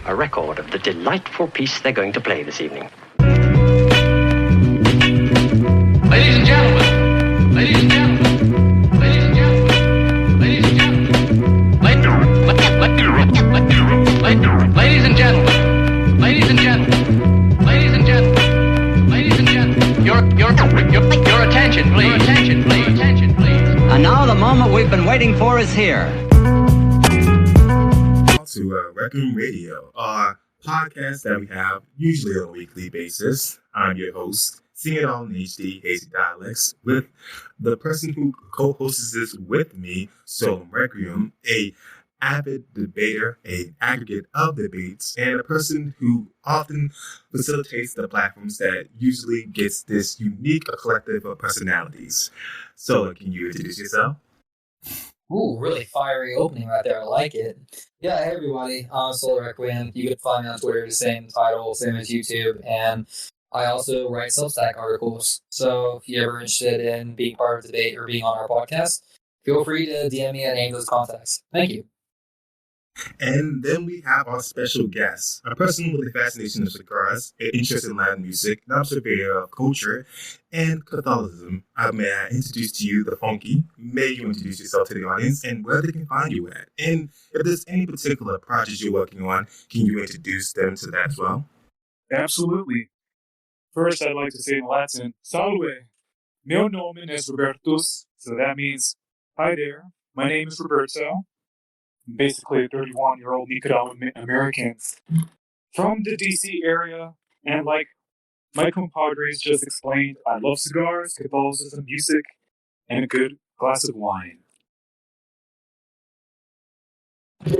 a record of the delightful piece they're going to play this evening. Ladies and gentlemen, ladies and gentlemen, ladies and gentlemen, ladies and gentlemen, ladies and gentlemen, ladies and gentlemen, ladies and gentlemen, ladies and gentlemen, your attention, please, your attention, please, attention, please. And now the moment we've been waiting for is here. To Requiem Radio, our podcast that we have usually on a weekly basis. I'm your host, Sing It All in HD, Hazy Dialects, with the person who co-hosts this with me, Solom Requiem, a avid debater, an aggregate of debates, and a person who often facilitates the platforms that usually gets this unique collective of personalities. So, can you introduce yourself? Ooh, really fiery opening right there. I like it. Yeah, hey everybody. I'm Solar Requiem. You can find me on Twitter, the same title, same as YouTube, and I also write Substack articles. So if you're ever interested in being part of the debate or being on our podcast, feel free to DM me at any of those contacts. Thank you. And then we have our special guest, a person with a fascination of cigars, an interest in Latin music, an observer of culture, and Catholicism. May I introduce to you the Funky? May you introduce yourself to the audience and where they can find you at. And if there's any particular projects you're working on, can you introduce them to that as well? Absolutely. First, I'd like to say in Latin, Salve! Meu nome es Robertus. So that means, hi there, my name is Roberto. I'm basically a 31-year-old Nicaraguan American from the DC area. And like my compadres just explained, I love cigars, Catholicism, music, and a good glass of wine. And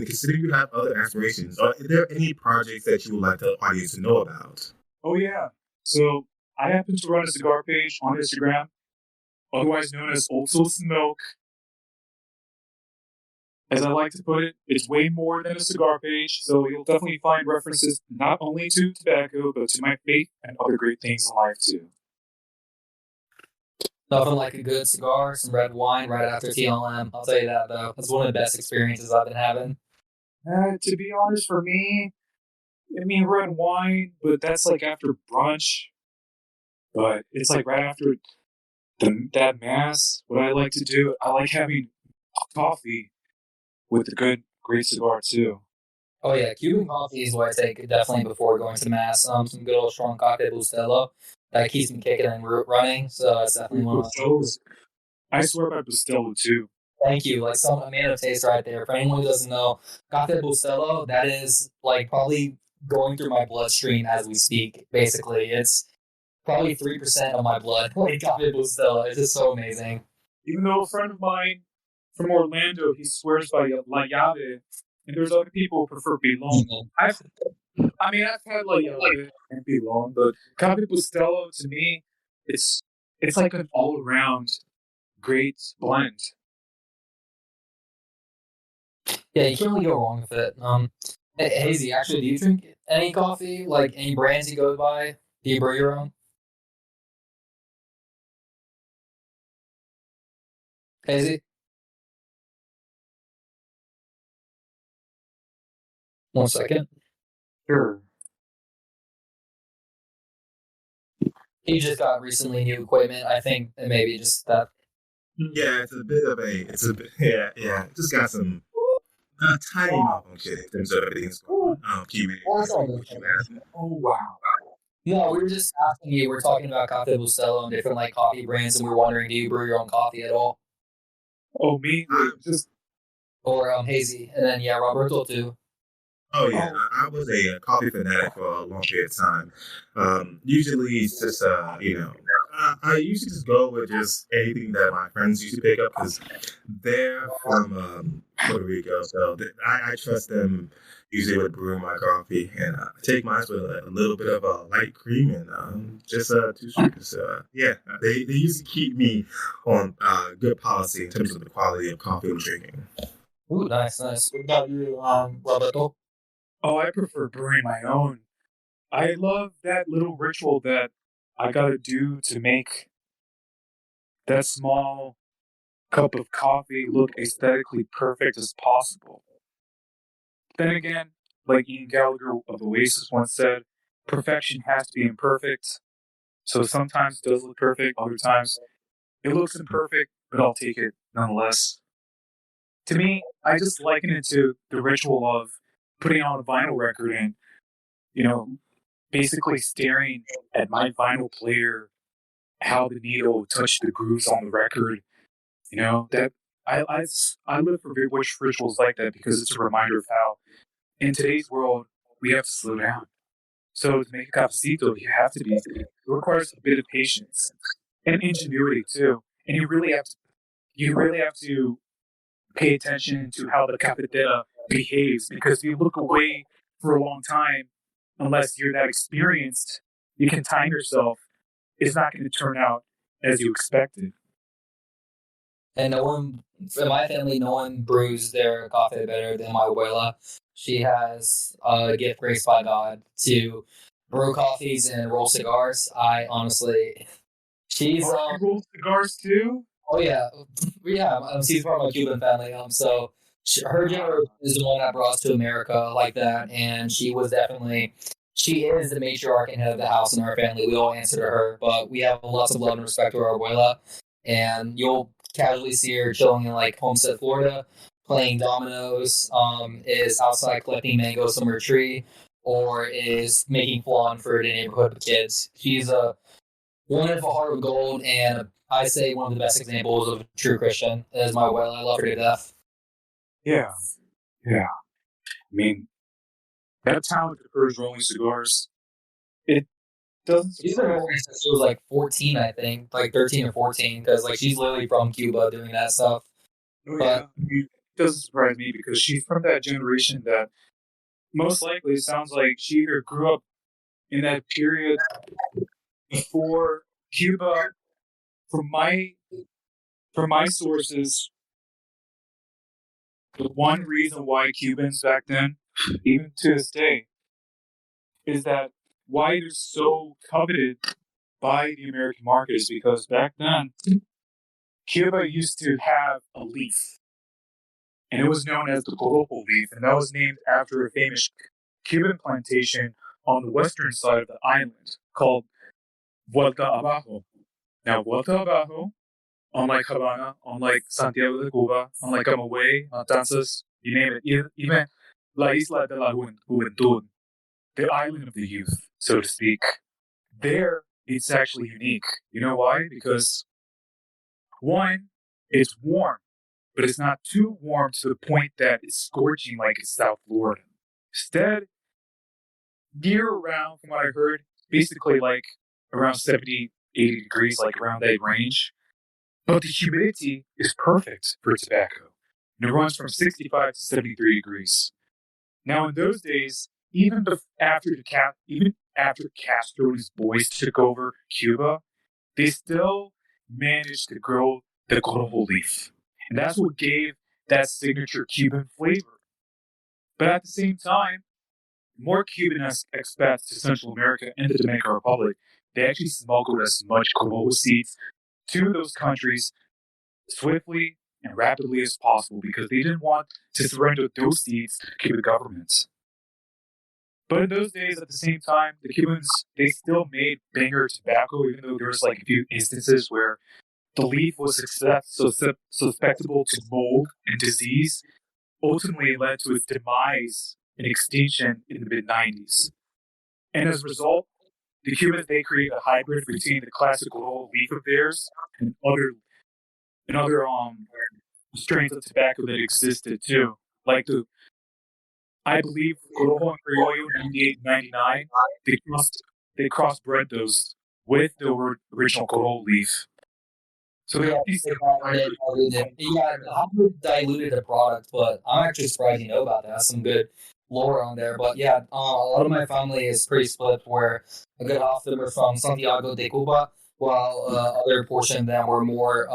considering you have other aspirations, are there any projects that you would like the audience to know about? Oh yeah. So I happen to run a cigar page on Instagram, otherwise known as Old Souls and Milk. As I like to put it, it's way more than a cigar page, so you'll definitely find references not only to tobacco, but to my faith and other great things in life too. Nothing like a good cigar, some red wine right after TLM. I'll tell you that, though. That's one of the best experiences I've been having. To be honest, for me, I mean, red wine, but that's like after brunch. But it's like right after that mass, what I like to do, I like having coffee with a good, great cigar too. Oh yeah, Cuban coffee is what I take definitely before going to mass. Some good old strong coffee Bustelo that keeps me kicking and running. So that's definitely one of those. I swear by Bustelo too. Thank you. Like some man of taste right there. For anyone who doesn't know, Cafe Bustelo, that is like probably going through my bloodstream as we speak. Basically, it's probably 3% of my blood. Like Cafe Bustelo, it's just so amazing. Even though a friend of mine from Orlando, he swears by La Llave, and there's other people who prefer Pilon. I've had La Llave and Pilon, but Cafe Bustelo to me, it's like an all-around great blend. Yeah, you can't really go wrong with it. Hazy, actually, do you drink any coffee? Like any brands you go by? Do you brew your own? Hazy? One second. Sure. He just got recently new equipment. I think maybe just that. Yeah, it just got some tiny malfunction in terms of everything's going on. Oh, wow. No, we were just asking you. We're talking about Cafe Bustelo and different like coffee brands, and we were wondering, do you brew your own coffee at all? Oh, me? Or Hazy, and then Roberto too. Oh yeah, I was a coffee fanatic for a long period of time. Usually it's just I usually just go with just anything that my friends used to pick up because they're from Puerto Rico, so I trust them usually with brewing my coffee, and I take mine with a little bit of a light cream and just 2 sugars. So they usually keep me on good policy in terms of the quality of coffee I'm drinking. Ooh, nice. What about you, Roberto? Oh, I prefer brewing my own. I love that little ritual that I gotta do to make that small cup of coffee look aesthetically perfect as possible. Then again, like Ian Gallagher of Oasis once said, perfection has to be imperfect. So sometimes it does look perfect, other times it looks imperfect, but I'll take it nonetheless. To me, I just liken it to the ritual of putting on a vinyl record and, basically staring at my vinyl player, how the needle touched the grooves on the record. That I live for rituals like that because it's a reminder of how in today's world we have to slow down. So to make a cafecito, it requires a bit of patience and ingenuity too. And you really have to pay attention to how the cafetera behaves, because if you look away for a long time, unless you're that experienced, you can time yourself. It's not going to turn out as you expected. And in my family, no one brews their coffee better than my abuela. She has a gift graced by God to brew coffees and roll cigars. I honestly, she's you roll cigars too? Oh yeah, she's part of my Cuban family. So her generation is the one that brought us to America like that, and she is the matriarch and head of the house in our family. We all answer to her, but we have lots of love and respect for our abuela, and you'll casually see her chilling in like Homestead, Florida, playing dominoes, is outside collecting mangoes from her tree, or is making flan for the neighborhood kids. She's a woman of a heart of gold, and I say one of the best examples of a true Christian is my abuela. I love her to death. Yeah. I mean, that talent of hers rolling cigars, it doesn't surprise me. She's been rolling since she was like 14, I think, like 13 or 14, because like she's literally from Cuba doing that stuff. Oh, yeah. It doesn't surprise me because she's from that generation that most likely it sounds like she either grew up in that period before Cuba. From my sources, the one reason why Cubans back then, even to this day, is that why they're so coveted by the American market is because back then, Cuba used to have a leaf, and it was known as the Corojo leaf, and that was named after a famous Cuban plantation on the western side of the island called Vuelta Abajo. Now, Vuelta Abajo, unlike Havana, unlike Santiago de Cuba, unlike Camagüey, Matanzas, you name it, even La Isla de la Juventud, the island of the youth, so to speak, there it's actually unique. You know why? Because, one, it's warm, but it's not too warm to the point that it's scorching like in South Florida. Instead, year-round, from what I heard, basically like around 70, 80 degrees, like around that range. But the humidity is perfect for tobacco. And it runs from 65 to 73 degrees. Now, in those days, even after Castro and his boys took over Cuba, they still managed to grow the Corojo leaf. And that's what gave that signature Cuban flavor. But at the same time, more Cuban expats to Central America and the Dominican Republic, they actually smuggled as much Corojo seeds to those countries swiftly and rapidly as possible because they didn't want to surrender those seeds to Cuban governments. But in those days, at the same time, the Cubans, they still made banger tobacco, even though there was like a few instances where the leaf was susceptible to mold and disease, ultimately led to its demise and extinction in the mid-90s. And as a result, the Cubans, they created a hybrid between the classical leaf of theirs and other strains of tobacco that existed too. Like I believe Corojo and Criollo 98 and 99, they crossbred those with the original Corojo leaf. So they diluted the product, but I'm actually surprised you know about that. That's some good lore on there. But yeah, a lot of my family is pretty split, where a good half of them are from Santiago de Cuba, while other portion of them were more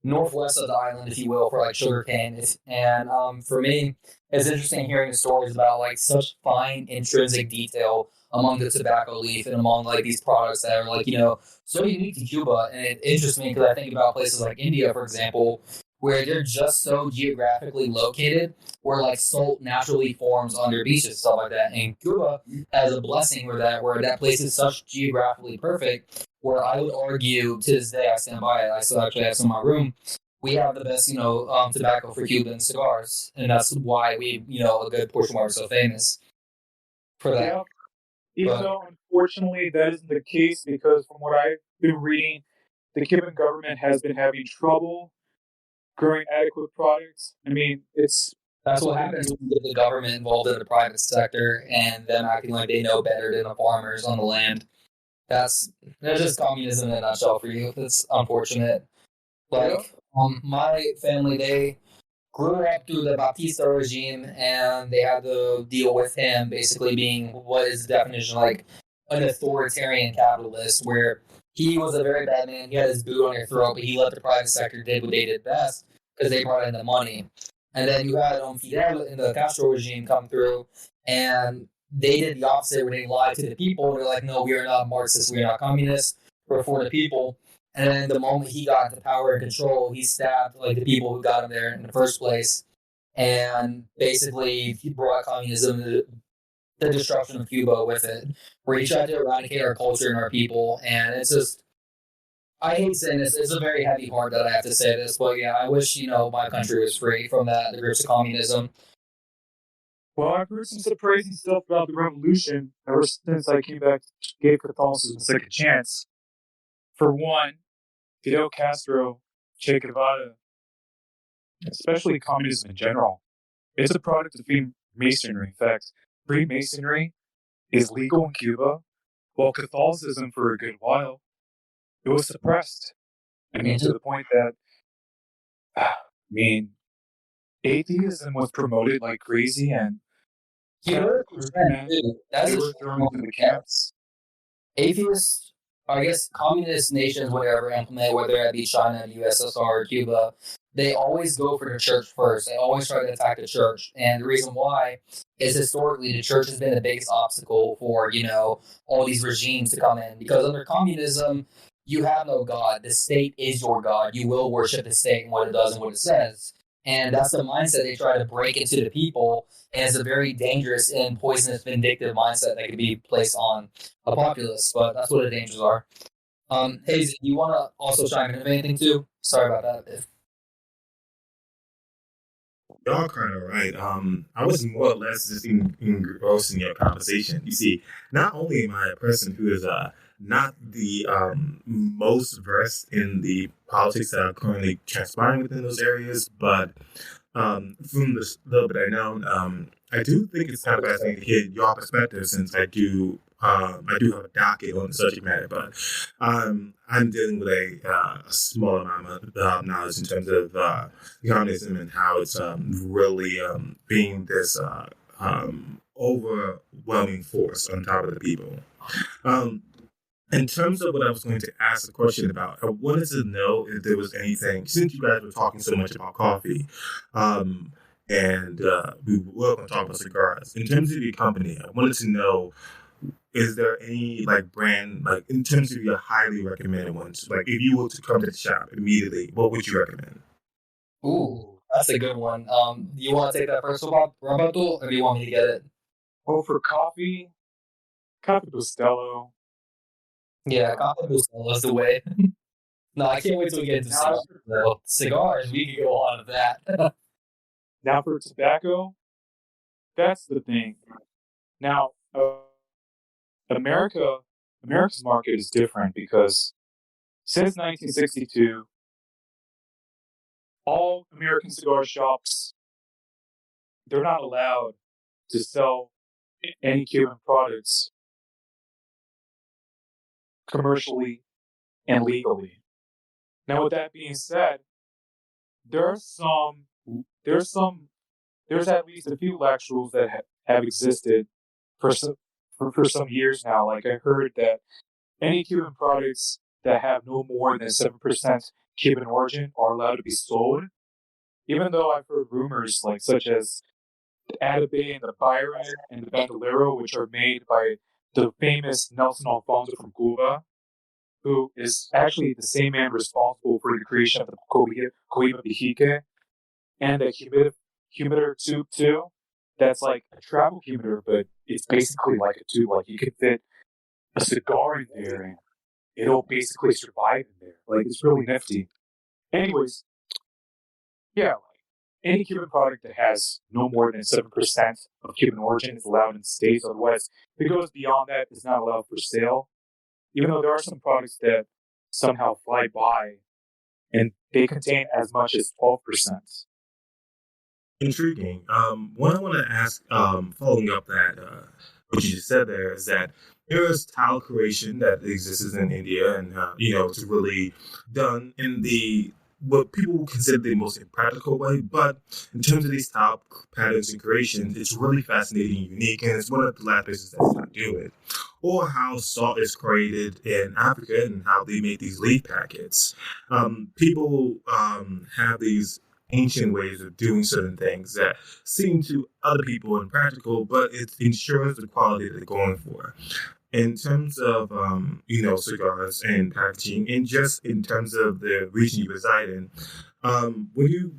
northwest of the island, if you will, for like sugarcane. And for me, it's interesting hearing the stories about like such fine intrinsic detail among the tobacco leaf and among like these products that are like, so unique to Cuba. And it interests me because I think about places like India, for example, where they're just so geographically located, where like salt naturally forms on their beaches, stuff like that. And Cuba has a blessing where that place is such geographically perfect, where I would argue to this day, I stand by it. I still actually have some in my room. We have the best, tobacco for Cuban cigars, and that's why we, a good portion why we're so famous for that. Yeah. Even though, unfortunately, that isn't the case, because from what I've been reading, the Cuban government has been having trouble growing adequate products. I mean, that's what happens when you get the government involved in the private sector and them acting like they know better than the farmers on the land. That's just communism in a nutshell for you. That's unfortunate. Like, my family, they grew up through the Batista regime, and they had to deal with him basically being what is the definition like an authoritarian capitalist, where he was a very bad man. He had his boot on your throat, but he let the private sector did what they did best because they brought in the money. And then you had Fidel in the Castro regime come through, and they did the opposite, where they lied to the people. They're like, no, we are not Marxists, we are not communists, we're for the people. And then the moment he got into power and control, he stabbed like the people who got him there in the first place. And basically, he brought communism, the destruction of Cuba with it, where he tried to eradicate our culture and our people. And it's just, I hate saying this, it's a very heavy heart that I have to say this, but yeah, I wish, my country was free from the grips of communism. Well, I've heard some surprising stuff about the revolution ever since I came back, gave Catholicism a second chance. For one, Fidel Castro, Che Guevara, especially communism in general, it's a product of Freemasonry. In fact, Freemasonry is legal in Cuba, while Catholicism, for a good while, it was suppressed. I mean, to the point that, atheism was promoted like crazy, and They were thrown into the camps. Atheists, I guess communist nations, whatever, implement, whether it be China, USSR, or Cuba, they always go for the church first. They always try to attack the church. And the reason why is historically the church has been the biggest obstacle for, all these regimes to come in. Because under communism, you have no God. The state is your God. You will worship the state and what it does and what it says. And that's the mindset they try to break into the people. And it's a very dangerous and poisonous, vindictive mindset that could be placed on a populace. But that's what the dangers are. Hazy, you want to also chime in with anything too? Sorry about that. Y'all kind of right. I was more or less just engrossed in your conversation. You see, not only am I a person who is not the most versed in the politics that are currently transpiring within those areas, but from the little bit I know, I do think it's kind of fascinating to hear your perspective, since I do have a docket on the subject matter, but I'm dealing with a small amount of knowledge in terms of communism and how it's really being this overwhelming force on top of the people. In terms of what I was going to ask the question about, I wanted to know if there was anything, since you guys were talking so much about coffee, and we were going to talk about cigars. In terms of your company, I wanted to know, is there any brand, in terms of your highly recommended ones, if you were to come to the shop immediately, what would you recommend? Ooh, that's a good one. Do you want to take that first, Roberto, or do you want me to get it? Well, for coffee, Cafe Bustelo. Yeah, Cafe Bustelo is the way. No, I can't wait till we get into cigars, though. Cigars, we could go on to that. Now for tobacco, that's the thing. Now, America's market is different, because since 1962, all American cigar shops, they're not allowed to sell any Cuban products commercially and legally. Now, with that being said, there's at least a few lax rules that have existed for some years now. Like, I heard that any Cuban products that have no more than 7% Cuban origin are allowed to be sold, even though I've heard rumors like such as the Atabey and the Byron and the Bandolero, which are made by the famous Nelson Alfonso from Cuba, who is actually the same man responsible for the creation of the Cohiba Pijique and the humidor tube too. That's like a travel humidor, but it's basically like a tube. Like you can fit a cigar in there and it'll basically survive in there. Like it's really nifty. Anyways, yeah, like any Cuban product that has no more than 7% of Cuban origin is allowed in the States. Otherwise, if it goes beyond that, it's not allowed for sale. Even though there are some products that somehow fly by and they contain as much as 12%. Intriguing. What I want to ask, following up that what you just said there, is that there is tile creation that exists in India, and it's really done in the what people consider the most impractical way. But in terms of these tile patterns and creations, it's really fascinating and unique, and it's one of the last places that's not do it. Or how salt is created in Africa and how they make these leaf packets. People have these ancient ways of doing certain things that seem to other people impractical, but it ensures the quality that they're going for. In terms of, cigars and packaging, and just in terms of the region you reside in, what do you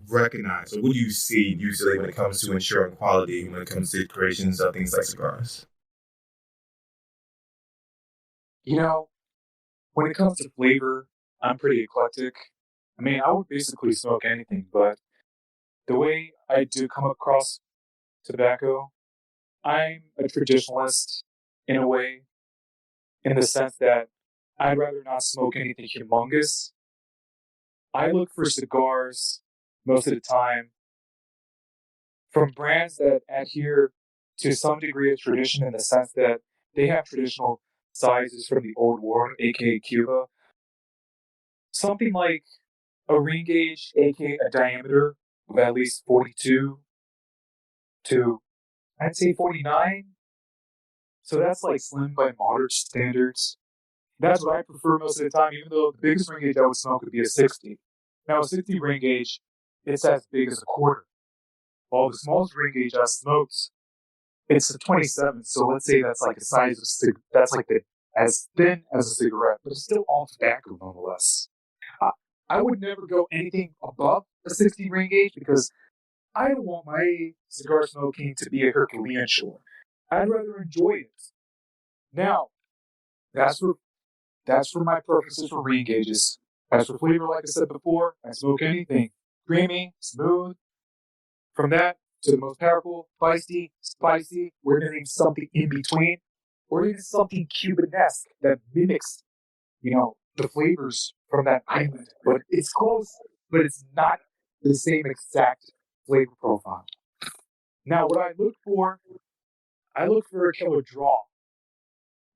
recognize or what do you see usually when it comes to ensuring quality, when it comes to creations of things like cigars? When it comes to flavor, I'm pretty eclectic. I mean, I would basically smoke anything, but the way I do come across tobacco, I'm a traditionalist in a way, in the sense that I'd rather not smoke anything humongous. I look for cigars most of the time from brands that adhere to some degree of tradition in the sense that they have traditional sizes from the old world, aka Cuba. Something like a ring gauge, aka a diameter of at least 42 to, I'd say 49. So that's like slim by modern standards. That's what I prefer most of the time, even though the biggest ring gauge I would smoke would be a 60. Now, a 60 ring gauge, it's as big as a quarter. While the smallest ring gauge I smoked, it's a 27. So let's say that's like a size of that's like as thin as a cigarette, but it's still all tobacco nonetheless. I would never go anything above a 60 ring gauge because I don't want my cigar smoking to be a Herculean chore. I'd rather enjoy it. Now, that's for my purposes for ring gauges. As for flavor, like I said before, I smoke anything. Creamy, smooth. From that to the most powerful, feisty, spicy, we're getting something in between. Or even something Cubanesque that mimics, the flavors from that island. But it's close, but it's not the same exact flavor profile. Now, what I look for a killer draw.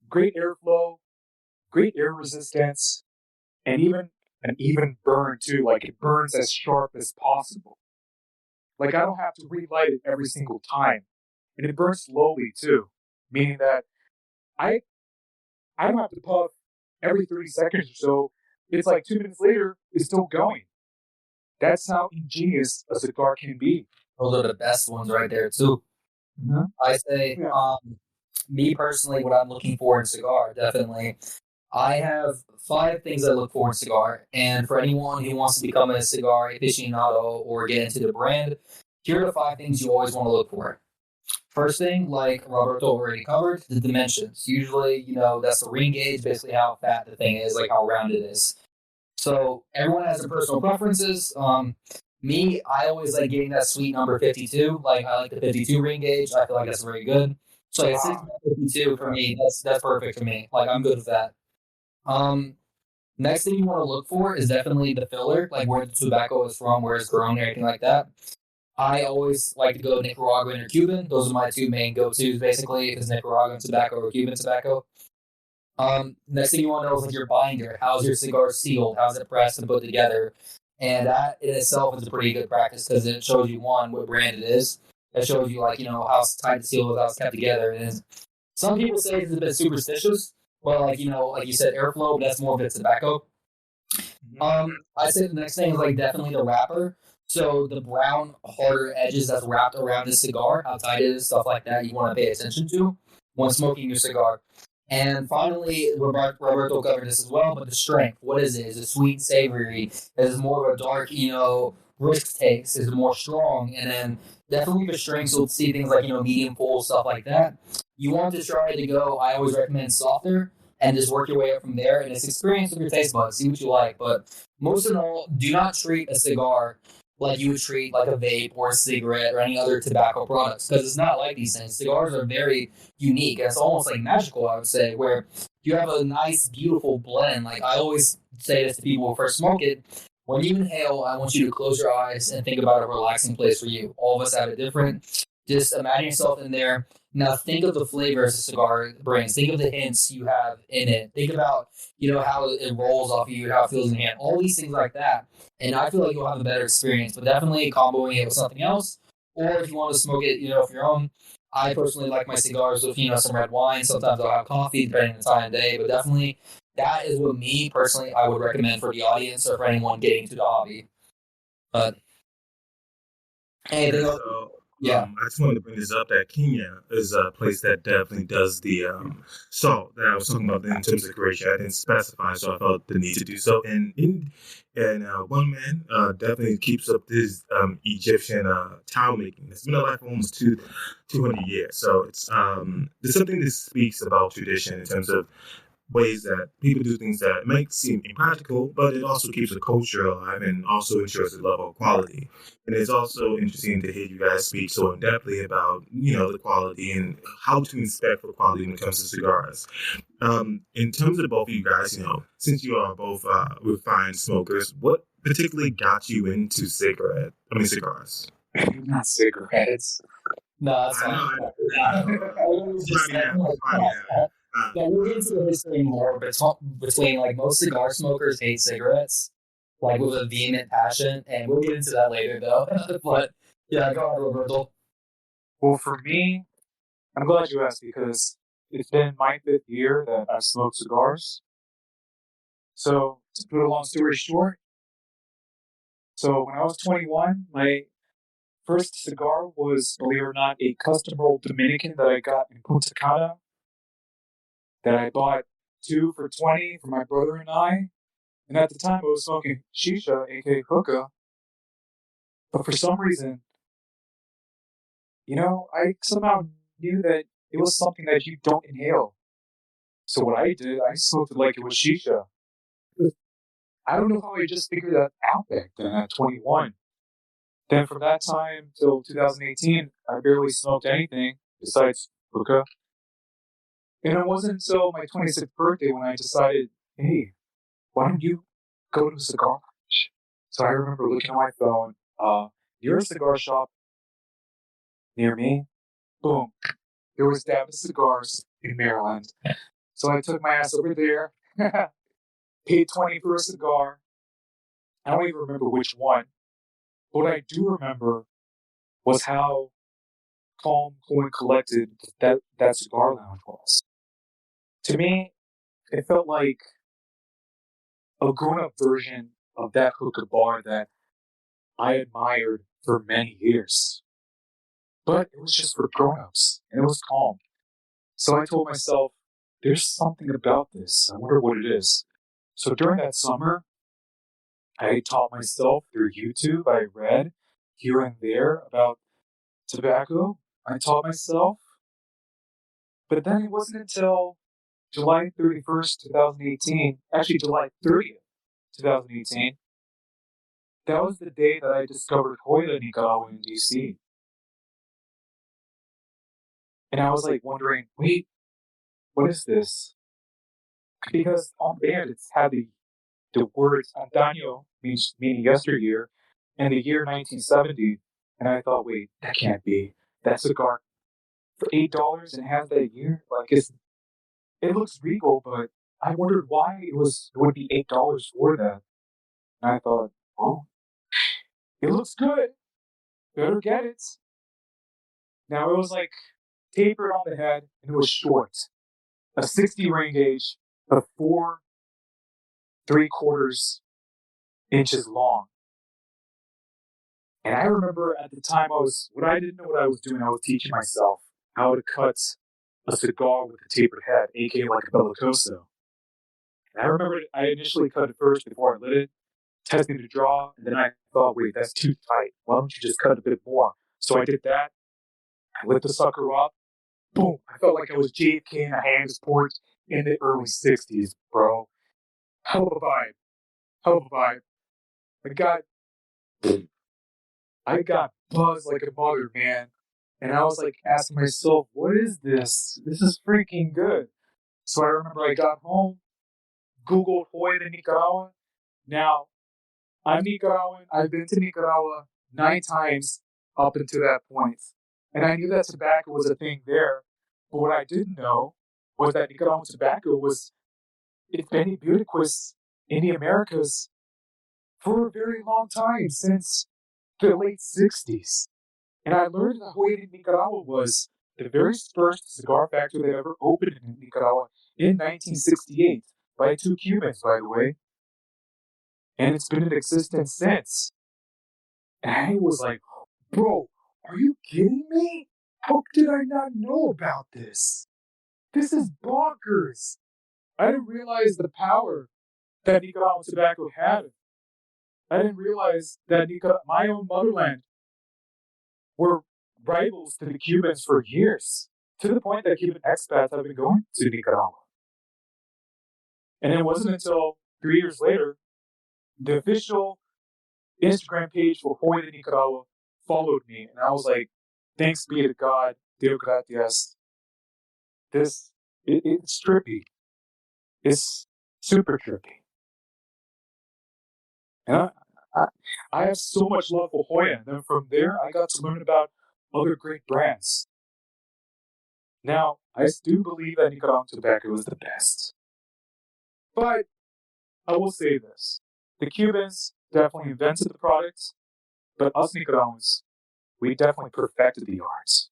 Great airflow, great air resistance, and even an even burn too. Like it burns as sharp as possible. Like I don't have to relight it every single time. And it burns slowly too. Meaning that I don't have to puff every 30 seconds or so. It's like 2 minutes later, it's still going. That's how ingenious a cigar can be. Those are the best ones right there too. Mm-hmm. I say, me personally, what I'm looking for in cigar, definitely. I have 5 things I look for in cigar, and for anyone who wants to become a cigar aficionado or get into the brand, here are the 5 things you always want to look for. First thing, like Roberto already covered, the dimensions. Usually, that's the ring gauge, basically how fat the thing is, like how round it is. So everyone has their personal preferences. Me, I always like getting that sweet number 52. Like I like the 52 ring gauge. I feel like that's very good. So like 52 for me, that's perfect for me. Like I'm good with that. Next thing you want to look for is definitely the filler, like where the tobacco is from, where it's grown, everything like that. I always like to go Nicaraguan or Cuban. Those are my 2 main go-tos, basically, is Nicaraguan tobacco or Cuban tobacco. Next thing you want to know is like your binder. How's your cigar sealed? How's it pressed and put together? And that in itself is a pretty good practice because it shows you, one, what brand it is. It shows you, like, how tight the seal is, how it's kept together. And some people say it's a bit superstitious. Well, like you said, airflow, but that's more of it's tobacco. I'd say the next thing is like definitely the wrapper. So the brown, harder edges that's wrapped around the cigar, how tight it is, stuff like that, you want to pay attention to when smoking your cigar. And finally, Roberto covered this as well, but the strength. What is it? Is it sweet, savory? Is it more of a dark, brisk taste? Is it more strong? And then definitely the strength. So we'll see things like, medium full, stuff like that. You want to try to go, I always recommend softer and just work your way up from there. And it's experience with your taste buds. See what you like. But most of all, do not treat a cigar like you would treat like a vape or a cigarette or any other tobacco products, because it's not like these things. Cigars are very unique, and it's almost like magical, I would say, where you have a nice, beautiful blend. Like I always say this to people who first smoke it: when you inhale, I want you to close your eyes and think about a relaxing place for you. All of us have it different. Just imagine yourself in there. Now think of the flavors a cigar brings. Think of the hints you have in it. Think about, how it rolls off you, how it feels in your hand. All these things like that. And I feel like you'll have a better experience. But definitely comboing it with something else. Or if you want to smoke it, of your own. I personally like my cigars with, some red wine. Sometimes I'll have coffee, depending on the time of day. But definitely, that is what me, personally, I would recommend for the audience or for anyone getting into the hobby. But anything else? Yeah. I just wanted to bring this up that Kenya is a place that definitely does the salt that I was talking about in terms of creation. I didn't specify, so I felt the need to do so. And one man definitely keeps up this Egyptian towel making. It's been alive for almost 200 years. So it's there's something that speaks about tradition in terms of ways that people do things that might seem impractical, but it also keeps the culture alive and also ensures a level of quality. And it's also interesting to hear you guys speak so in-depthly about, the quality and how to inspect for quality when it comes to cigars. In terms of both of you guys, since you are both refined smokers, what particularly got you into cigars? Not cigarettes. No, that's fine. But we'll get into the history more between like most cigar smokers hate cigarettes, like with a vehement passion, and we'll get into that later though. But yeah, go on, Roberto. Well, for me, I'm glad you asked because it's been my 5th year that I've smoked cigars. So, to put a long story short, so when I was 21, my first cigar was, believe it or not, a custom rolled Dominican that I got in Punta Cana that I bought 2 for $20 for my brother and I. And at the time, I was smoking shisha, aka hookah. But for some reason, I somehow knew that it was something that you don't inhale. So what I did, I smoked it like it was shisha. I don't know how I just figured that out back then at 21. Then from that time till 2018, I barely smoked anything besides hookah. And it wasn't until my 26th birthday when I decided, hey, why don't you go to a cigar lounge? So I remember looking at my phone, near a cigar shop near me, boom, there was Davis Cigars in Maryland. So I took my ass over there, paid $20 for a cigar. I don't even remember which one. But what I do remember was how calm, cool, and collected that cigar lounge was. To me, it felt like a grown-up version of that hookah bar that I admired for many years. But it was just for grown-ups, and it was calm. So I told myself, there's something about this. I wonder what it is. So during that summer, I taught myself through YouTube. I read here and there about tobacco. I taught myself. But then it wasn't until July 31st, 2018, actually July 30th, 2018, that was the day that I discovered Hoyla Nicaragua in DC. And I was like wondering, wait, what is this? Because on there it's had the words Antaño, meaning yesteryear, and the year 1970. And I thought, wait, that can't be. That cigar for $8 and has that year? Like, it looks regal, but I wondered why it would be $8 for that. And I thought, oh, it looks good. Better get it. Now it was like tapered on the head and it was short. A 60 ring gauge, a 4 3/4 inches long. And I remember at the time I didn't know what I was doing. I was teaching myself how to cut a cigar with a tapered head, aka like a bellicoso. And I remember I initially cut it first before I lit it, testing the draw, and then I thought, wait, that's too tight. Why don't you just cut a bit more? So I did that. I lit the sucker up. Boom! I felt like I was JFK in a Hannesport in the early 60s, bro. Hell of a vibe. Hell of a vibe. I got buzzed like a mother, man. And I was like asking myself, what is this? This is freaking good. So I remember I got home, Googled Hoy de Nicaragua. Now, I'm Nicaraguan. I've been to Nicaragua 9 times up until that point. And I knew that tobacco was a thing there. But what I didn't know was that Nicaraguan tobacco it's been ubiquitous in the Americas for a very long time, since the late 60s. And I learned that Hoy de Nicaragua was the very first cigar factory that ever opened in Nicaragua in 1968 by 2 Cubans, by the way. And it's been in existence since. And I was like, bro, are you kidding me? How did I not know about this? This is bonkers. I didn't realize the power that Nicaraguan tobacco had. I didn't realize that my own motherland were rivals to the Cubans for years, to the point that Cuban expats have been going to Nicaragua. And it wasn't until 3 years later, the official Instagram page for Hoy de Nicaragua followed me, and I was like, thanks be to God, Deo gracias. It's trippy. It's super trippy. And I have so much love for Hoya, and then from there, I got to learn about other great brands. Now, I do believe that Nicaraguan tobacco is the best. But I will say this. The Cubans definitely invented the product, but us Nicaraguans, we definitely perfected the arts.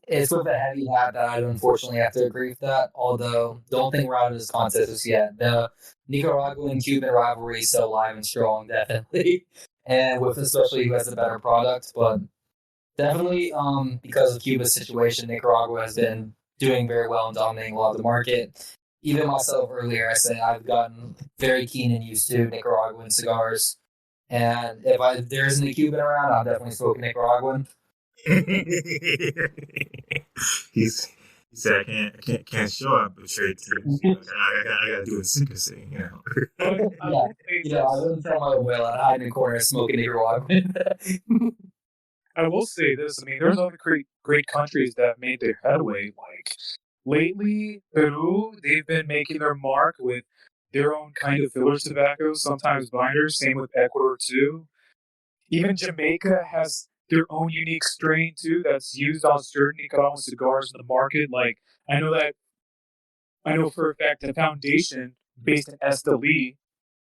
It's with a heavy hat that I unfortunately have to agree with that, although don't think we're out of this contest just yet. The Nicaraguan Cuban rivalry is so live and strong, definitely. And with especially who has a better product, but definitely because of Cuba's situation, Nicaragua has been doing very well and dominating a lot of the market. Even myself earlier, I said I've gotten very keen and used to Nicaraguan cigars. And if there isn't a Cuban around, I'll definitely smoke Nicaraguan. He said, I can't show up betrayed teams. I gotta do it in secrecy, you know. I wouldn't tell my whale and hide in the corner smoking Nicaraguan. I will say this. I mean, there's other great countries that made their headway. Like lately, Peru, they've been making their mark with their own kind of filler tobacco, sometimes binders. Same with Ecuador too. Even Jamaica has their own unique strain too that's used on certain Nicaraguan cigars in the market. Like I know for a fact the Foundation, based in Esteli,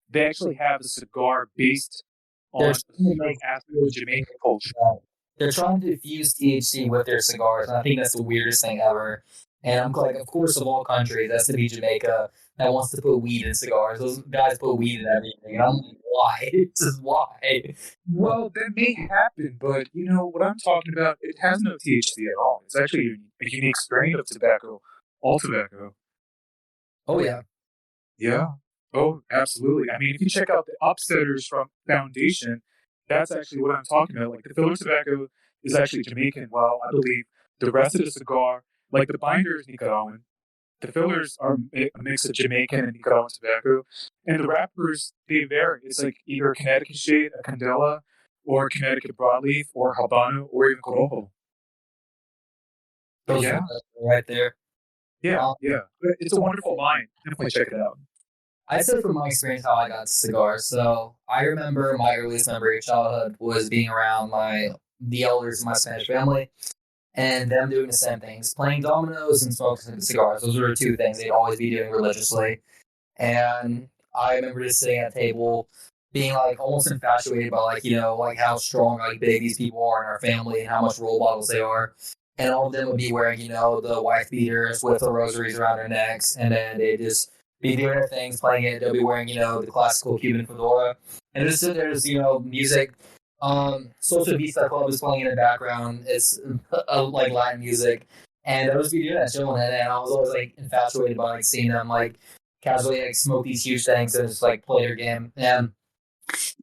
they actually have a cigar based on Jamaican culture. They're trying to fuse THC with their cigars, and I think that's the weirdest thing ever. And I'm like, of course, of all countries, that's to be Jamaica that wants to put weed in cigars. Those guys put weed in everything. And I'm like, why? Just why? Well, that may happen, but you know what I'm talking about? It has no THC at all. It's actually a unique strain of tobacco, all tobacco. Oh, yeah. Yeah. Oh, absolutely. I mean, if you check out the upsetters from Foundation, that's actually what I'm talking about. Like the filler tobacco is actually Jamaican. Well, I believe the rest of the cigar, like the binder is Nicaraguan. The fillers are a mix of Jamaican and Nicaraguan tobacco. And the wrappers, they vary. It's like either a Connecticut shade, a Candela, or a Connecticut broadleaf, or Habano, or even Corojo. Those are right there. Yeah. It's a wonderful line. Definitely check it out. I said from my experience how I got to cigars. So I remember my earliest memory of childhood was being around the elders in my Spanish family and them doing the same things, playing dominoes and smoking cigars. Those were the two things they'd always be doing religiously. And I remember just sitting at a table being like almost infatuated by like how strong, like big these people are in our family and how much role models they are. And all of them would be wearing, the wife beaters with the rosaries around their necks, and then they just be doing their things, playing it. They'll be wearing, the classical Cuban fedora, and just sit there, just music. Social Vista Club is playing in the background. It's like Latin music, and they'll just be doing that, chilling it. And I was always like infatuated by like seeing them like casually like smoke these huge things and just like play their game. And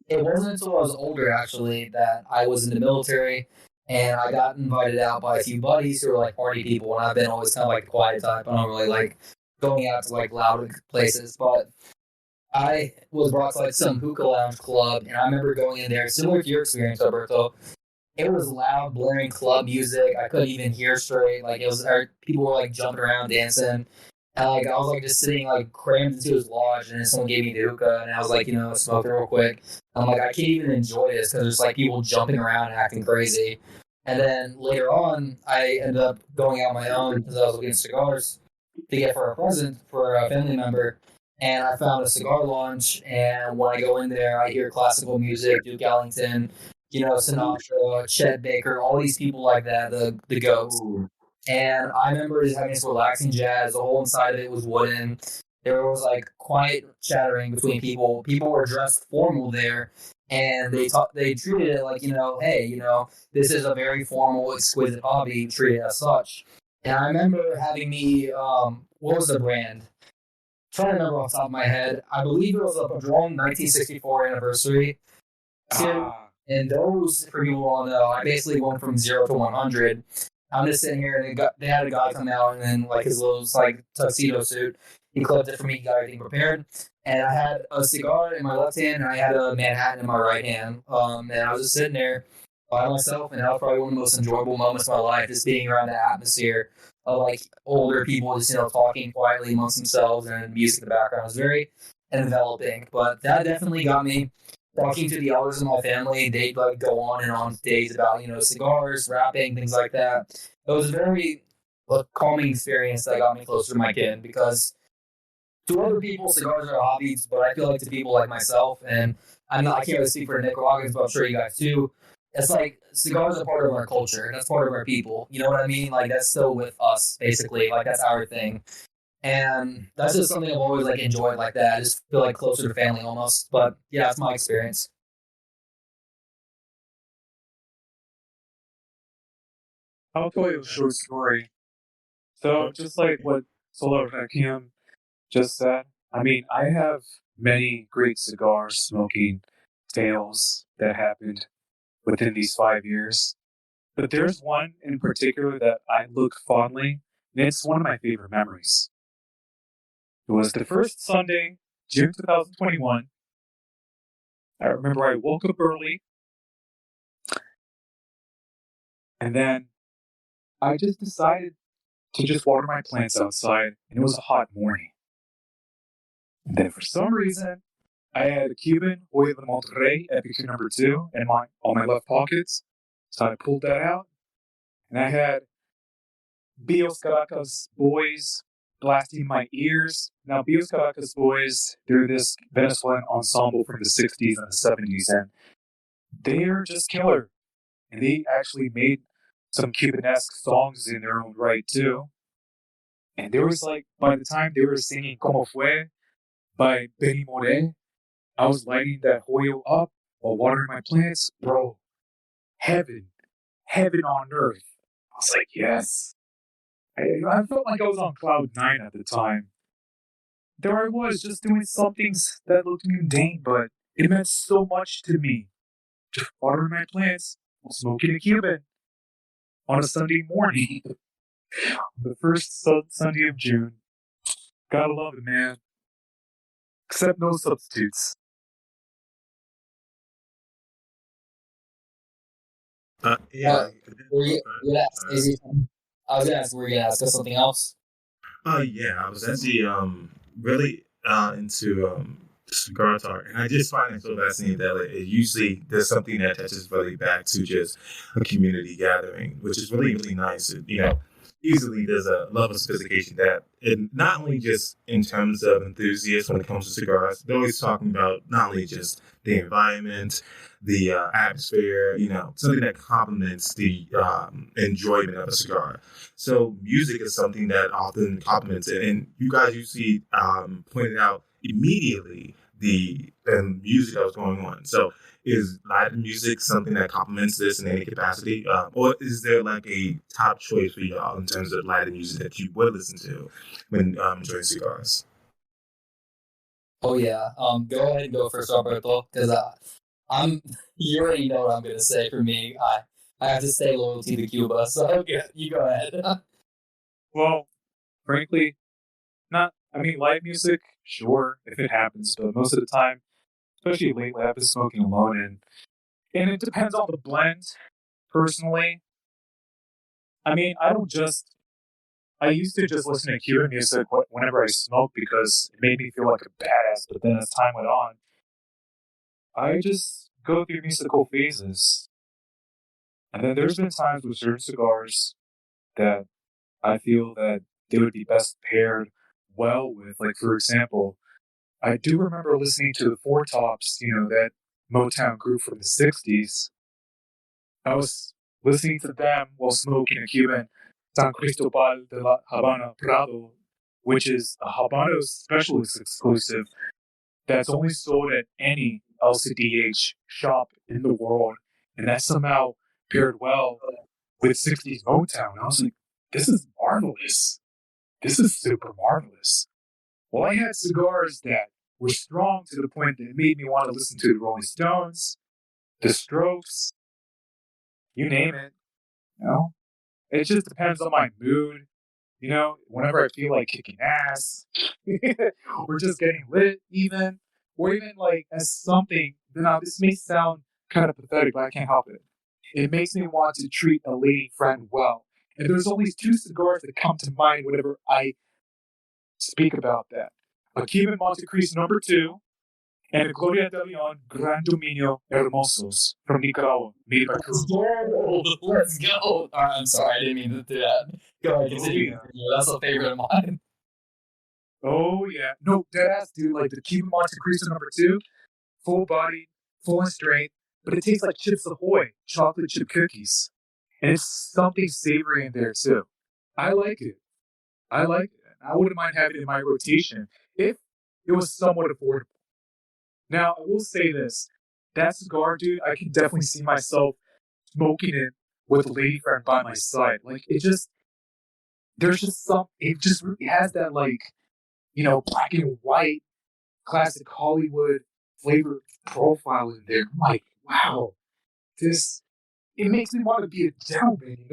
it wasn't until I was older actually that I was in the military. And I got invited out by a few buddies who were like party people, and I've been always kind of like the quiet type. I don't really like going out to like loud places, but I was brought to like some hookah lounge club, and I remember going in there, similar to your experience, Alberto. It was loud, blaring club music. I couldn't even hear straight. Like it was, people were like jumping around, dancing, and like I was like just sitting like crammed into his lodge, and then someone gave me the hookah, and I was like, smoking real quick. I'm like, I can't even enjoy this because there's like people jumping around and acting crazy. And then later on, I ended up going out on my own because I was looking at cigars to get for a present for a family member. And I found a cigar launch, and when I go in there, I hear classical music, Duke Ellington, Sinatra, Chet Baker, all these people like that, the goats. And I remember just having this relaxing jazz. The whole inside of it was wooden. There was like quiet chattering between people. People were dressed formal there, and they treated it like, hey, this is a very formal, exquisite hobby, treat it as such. And I remember having me, what was the brand? I'm trying to remember off the top of my head. I believe it was a Padron 1964 anniversary. And those, for people who all know, I basically went from 0 to 100. I'm just sitting here, and they had a guy come out, and then like his little like tuxedo suit. He clipped it for me, got everything prepared. And I had a cigar in my left hand, and I had a Manhattan in my right hand. And I was just sitting there by myself, and that was probably one of the most enjoyable moments of my life, just being around the atmosphere of like older people just, talking quietly amongst themselves, and music in the background. It was very enveloping. But that definitely got me talking to the elders in my family. They'd like go on and on days about, cigars, rapping, things like that. It was a very calming experience that got me closer to my kin, because to other people, cigars are hobbies, but I feel like to people like myself, and I can't really speak for Nicaraguans, but I'm sure you guys too. It's like cigars are part of our culture. That's part of our people. You know what I mean? Like that's still with us, basically. Like that's our thing, and that's just something I've always like enjoyed like that. I just feel like closer to family almost. But yeah, that's my experience. I'll tell you a short story. So, just like what Solo Requiem just said, I mean, I have many great cigar smoking tales that happened within these 5 years. But there's one in particular that I look fondly, and it's one of my favorite memories. It was the first Sunday, June 2021. I remember I woke up early, and then I just decided to just water my plants outside, and it was a hot morning. And then for some reason, I had a Cuban Hoyo de Monterrey Epicure number 2 in on my left pockets. So I pulled that out, and I had Bios Caracas Boys blasting my ears. Now, Bios Caracas Boys, they're this Venezuelan ensemble from the 60s and the 70s, and they're just killer. And they actually made some Cubanesque songs in their own right, too. And there was like, by the time they were singing Como Fue by Benny Moré, I was lighting that Hoyo up while watering my plants. Bro, heaven on earth. I was like, yes. I felt like I was on cloud 9 at the time. There I was, just doing some things that looked mundane, but it meant so much to me. Just watering my plants while smoking a Cuban on a Sunday morning. The first Sunday of June. Gotta love it, man. Except no substitutes. Yeah. I was gonna ask, were you gonna ask us something else? Yeah, I was actually really into cigar talk, and I just find it so fascinating that like, it usually there's something that touches really back to just a community gathering, which is really really nice. easily there's a level of sophistication that, not only just in terms of enthusiasts when it comes to cigars, they're always talking about not only just the environment, the atmosphere, something that complements the enjoyment of a cigar. So music is something that often complements it, and you guys usually pointed out immediately the music that was going on. So is Latin music something that complements this in any capacity? Or is there like a top choice for y'all in terms of Latin music that you would listen to when enjoying cigars? Oh yeah. Go ahead and go first, Alberto, because I'm. You already know what I'm gonna say. For me, I have to stay loyal to Cuba. So okay, you go ahead. Well, frankly, not. I mean, live music, sure, if it happens, but most of the time, especially lately, I've been smoking alone, and it depends on the blend. Personally, I mean, I don't just. I used to just listen to Cuban music whenever I smoked because it made me feel like a badass. But then as time went on, I just go through musical phases. And then there's been times with certain cigars that I feel that they would be best paired well with. Like, for example, I do remember listening to the Four Tops, that Motown group from the 60s. I was listening to them while smoking a Cuban San Cristobal de la Habana Prado, which is a Habano specialist exclusive that's only sold at any LCDH shop in the world. And that somehow paired well with 60s Motown. I was like, this is marvelous. This is super marvelous. Well, I had cigars that were strong to the point that it made me want to listen to the Rolling Stones, the Strokes, you name it. It just depends on my mood. Whenever I feel like kicking ass, or just getting lit, even, or even like as something. Now, this may sound kind of pathetic, but I can't help it. It makes me want to treat a lady friend well. And there's only two cigars that come to mind whenever I speak about that: a Cuban Montecristo number 2 and a Gloria de Leon Gran Dominio Hermosos from Nicaragua, made by Let's Peru. go. Let's go. All right, I'm sorry, I didn't mean to do that. Go ahead, continue. Oh, That's a favorite of mine. Oh, yeah. No, deadass, dude. Like the Cuban Montecristo number 2, full bodied, full and straight, but it tastes like Chips Ahoy, chocolate chip cookies. And it's something savory in there, too. I like it. I like it. I wouldn't mind having it in my rotation if it was somewhat affordable. Now, I will say this. That cigar, dude, I can definitely see myself smoking it with a lady friend by my side. Like, there's just it just really has that, like, black and white, classic Hollywood flavor profile in there. I'm like, wow, it makes me want to be a gentleman.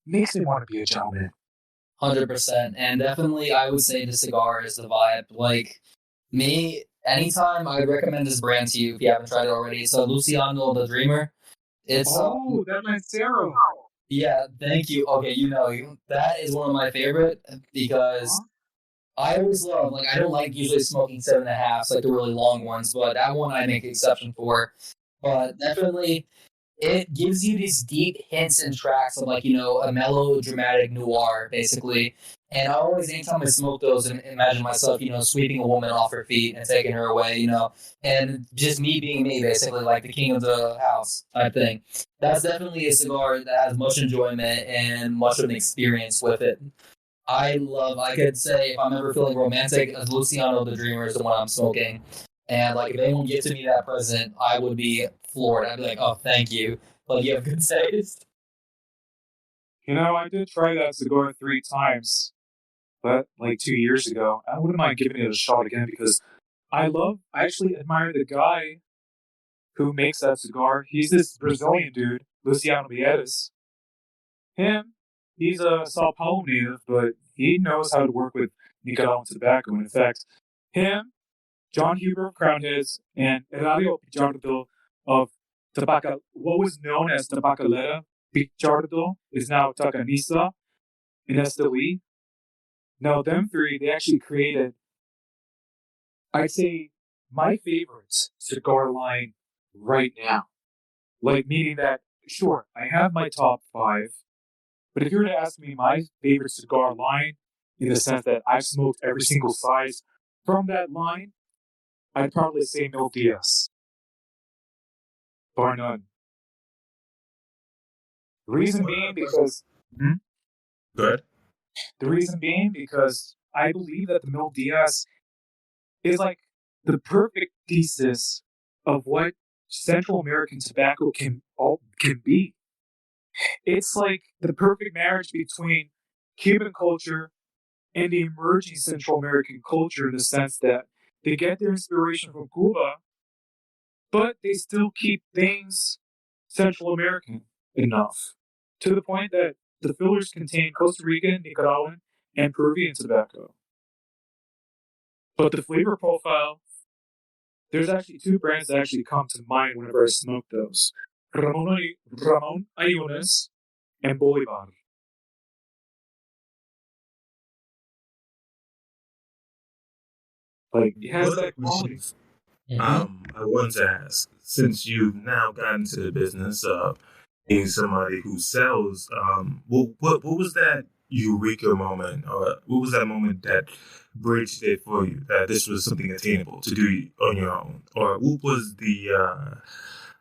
Makes me want to be a gentleman. 100%. And definitely, I would say the cigar is the vibe. Like, me, anytime I would recommend this brand to you if you haven't tried it already. It's a Luciano the Dreamer. It's that Lancero. Yeah, thank you. Okay, that is one of my favorite because I always love, like, I don't like usually smoking 7.5s, like the really long ones, but that one I make an exception for. But definitely, it gives you these deep hints and tracks of, like, a melodramatic noir, basically. And I always, anytime I smoke those, and imagine myself, sweeping a woman off her feet and taking her away, and just me being me, basically, like the king of the house type thing. That's definitely a cigar that has much enjoyment and much of an experience with it. I could say, if I'm ever feeling romantic, Luciano the Dreamer is the one I'm smoking. And, like, if anyone gifted me that present, I would be floored. I'd be like, oh, thank you. Like, you have good taste. I did try that cigar 3 times, but like 2 years ago. I wouldn't mind giving it a shot again because I actually admire the guy who makes that cigar. He's this Brazilian dude, Luciano Viegas. He's a Sao Paulo native, but he knows how to work with Nicaraguan tobacco. And in fact, John Huber of Crown Heads, and Eladio Pichardo of what was known as Tabacalera Pichardo is now Tacanisa in Esteli. Now, them 3, they actually created, I'd say, my favorite cigar line right now. Like, meaning that, sure, I have my top 5, But if you were to ask me my favorite cigar line, in the sense that I've smoked every single size from that line, I'd probably say Mil Diaz. Bar none. The reason being because... Good. The reason being because I believe that the Mil Diaz is like the perfect thesis of what Central American tobacco can be. It's like the perfect marriage between Cuban culture and the emerging Central American culture, in the sense that they get their inspiration from Cuba, but they still keep things Central American enough, to the point that the fillers contain Costa Rican, Nicaraguan, and Peruvian tobacco. But the flavor profile, there's actually two brands that actually come to mind whenever I smoke those. Ramon Ayunes and Bolivar. Like, it has that quality. I wanted to ask, since you've now gotten into the business of being somebody who sells, what was that eureka moment, or what was that moment that bridged it for you, that this was something attainable to do on your own? Or what was the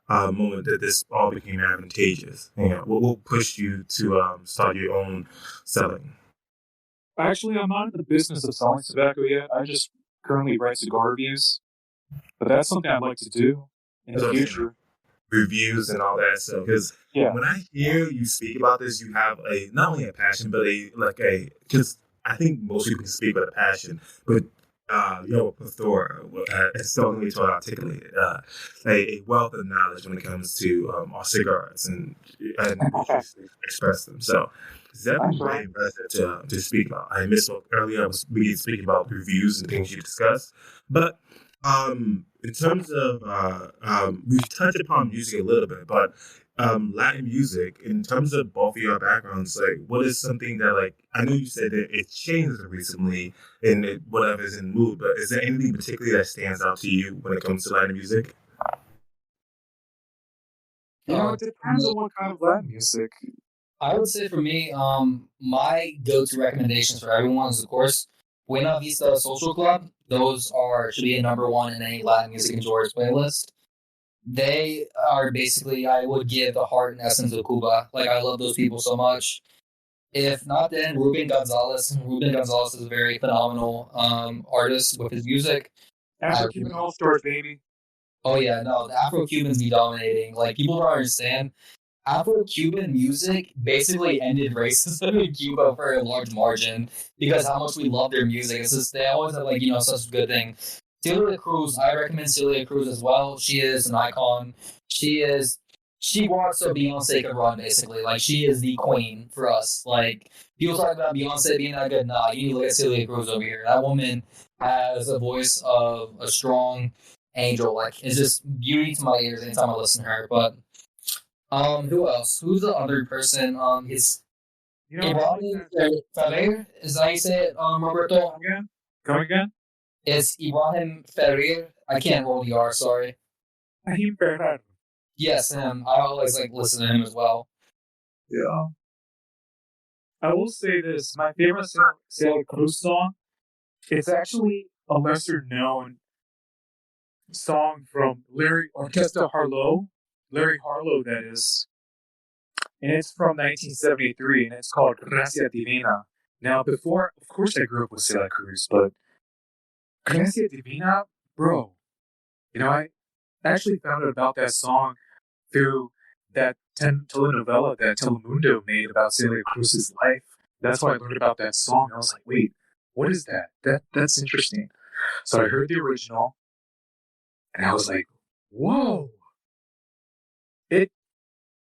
moment that this all became advantageous? What pushed you to start your own selling? Actually, I'm not in the business of selling tobacco yet. I just currently write cigar reviews. But that's something I'd like to do in the future. Reviews and all that stuff. Because when I hear you speak about this, you have not only a passion, but because I think most people can speak with a passion, but you have a plethora, it's the only way to articulate it, a wealth of knowledge when it comes to our cigars and express them. So it's definitely very impressive to speak about. I misspoke earlier. I was speaking about reviews and things you discussed, but in terms of we've touched upon music a little bit, but Latin music, in terms of both of your backgrounds, like what is something that, like, I know you said that it changed recently in whatever is in the mood, but is there anything particularly that stands out to you when it comes to Latin music? It depends on what kind of Latin music. I would say for me, my go-to recommendations for everyone is, of course, Buena Vista Social Club. Those should be a number one in any Latin music enjoyers playlist. They are basically, I would give the heart and essence of Cuba. Like, I love those people so much. If not, then Ruben Gonzalez. Ruben Gonzalez is a very phenomenal artist with his music. Afro-Cuban All-Stars, baby. Oh yeah, no, the Afro-Cubans be dominating. Like, people don't understand. Afro-Cuban music basically ended racism in Cuba for a large margin because how much we love their music. It's just, they always have, like, such a good thing. Celia Cruz, I recommend Celia Cruz as well. She is an icon. She walks so Beyonce could run, basically. Like, she is the queen for us. Like, people talk about Beyonce being that good. Nah, you need to look at Celia Cruz over here. That woman has a voice of a strong angel. Like, it's just beauty to my ears anytime I listen to her. But who else? Who's the other person? Is Ibrahim Ferrer? Is that how you say it, Roberto? Come again? It's Ibrahim Ferrer. I can't roll the R, sorry. Ibrahim Ferrer. Yes, him. I always listen to him as well. Yeah. I will say this. My favorite Celia Cruz song, it's actually a lesser known song from Larry Harlow, that is. And it's from 1973, and it's called Gracia Divina. Now, before, of course, I grew up with Celia Cruz, but Gracia Divina, bro, I actually found out about that song through that telenovela that Telemundo made about Celia Cruz's life. That's why I learned about that song. I was like, wait, what is that? That's interesting. So I heard the original, and I was like, whoa.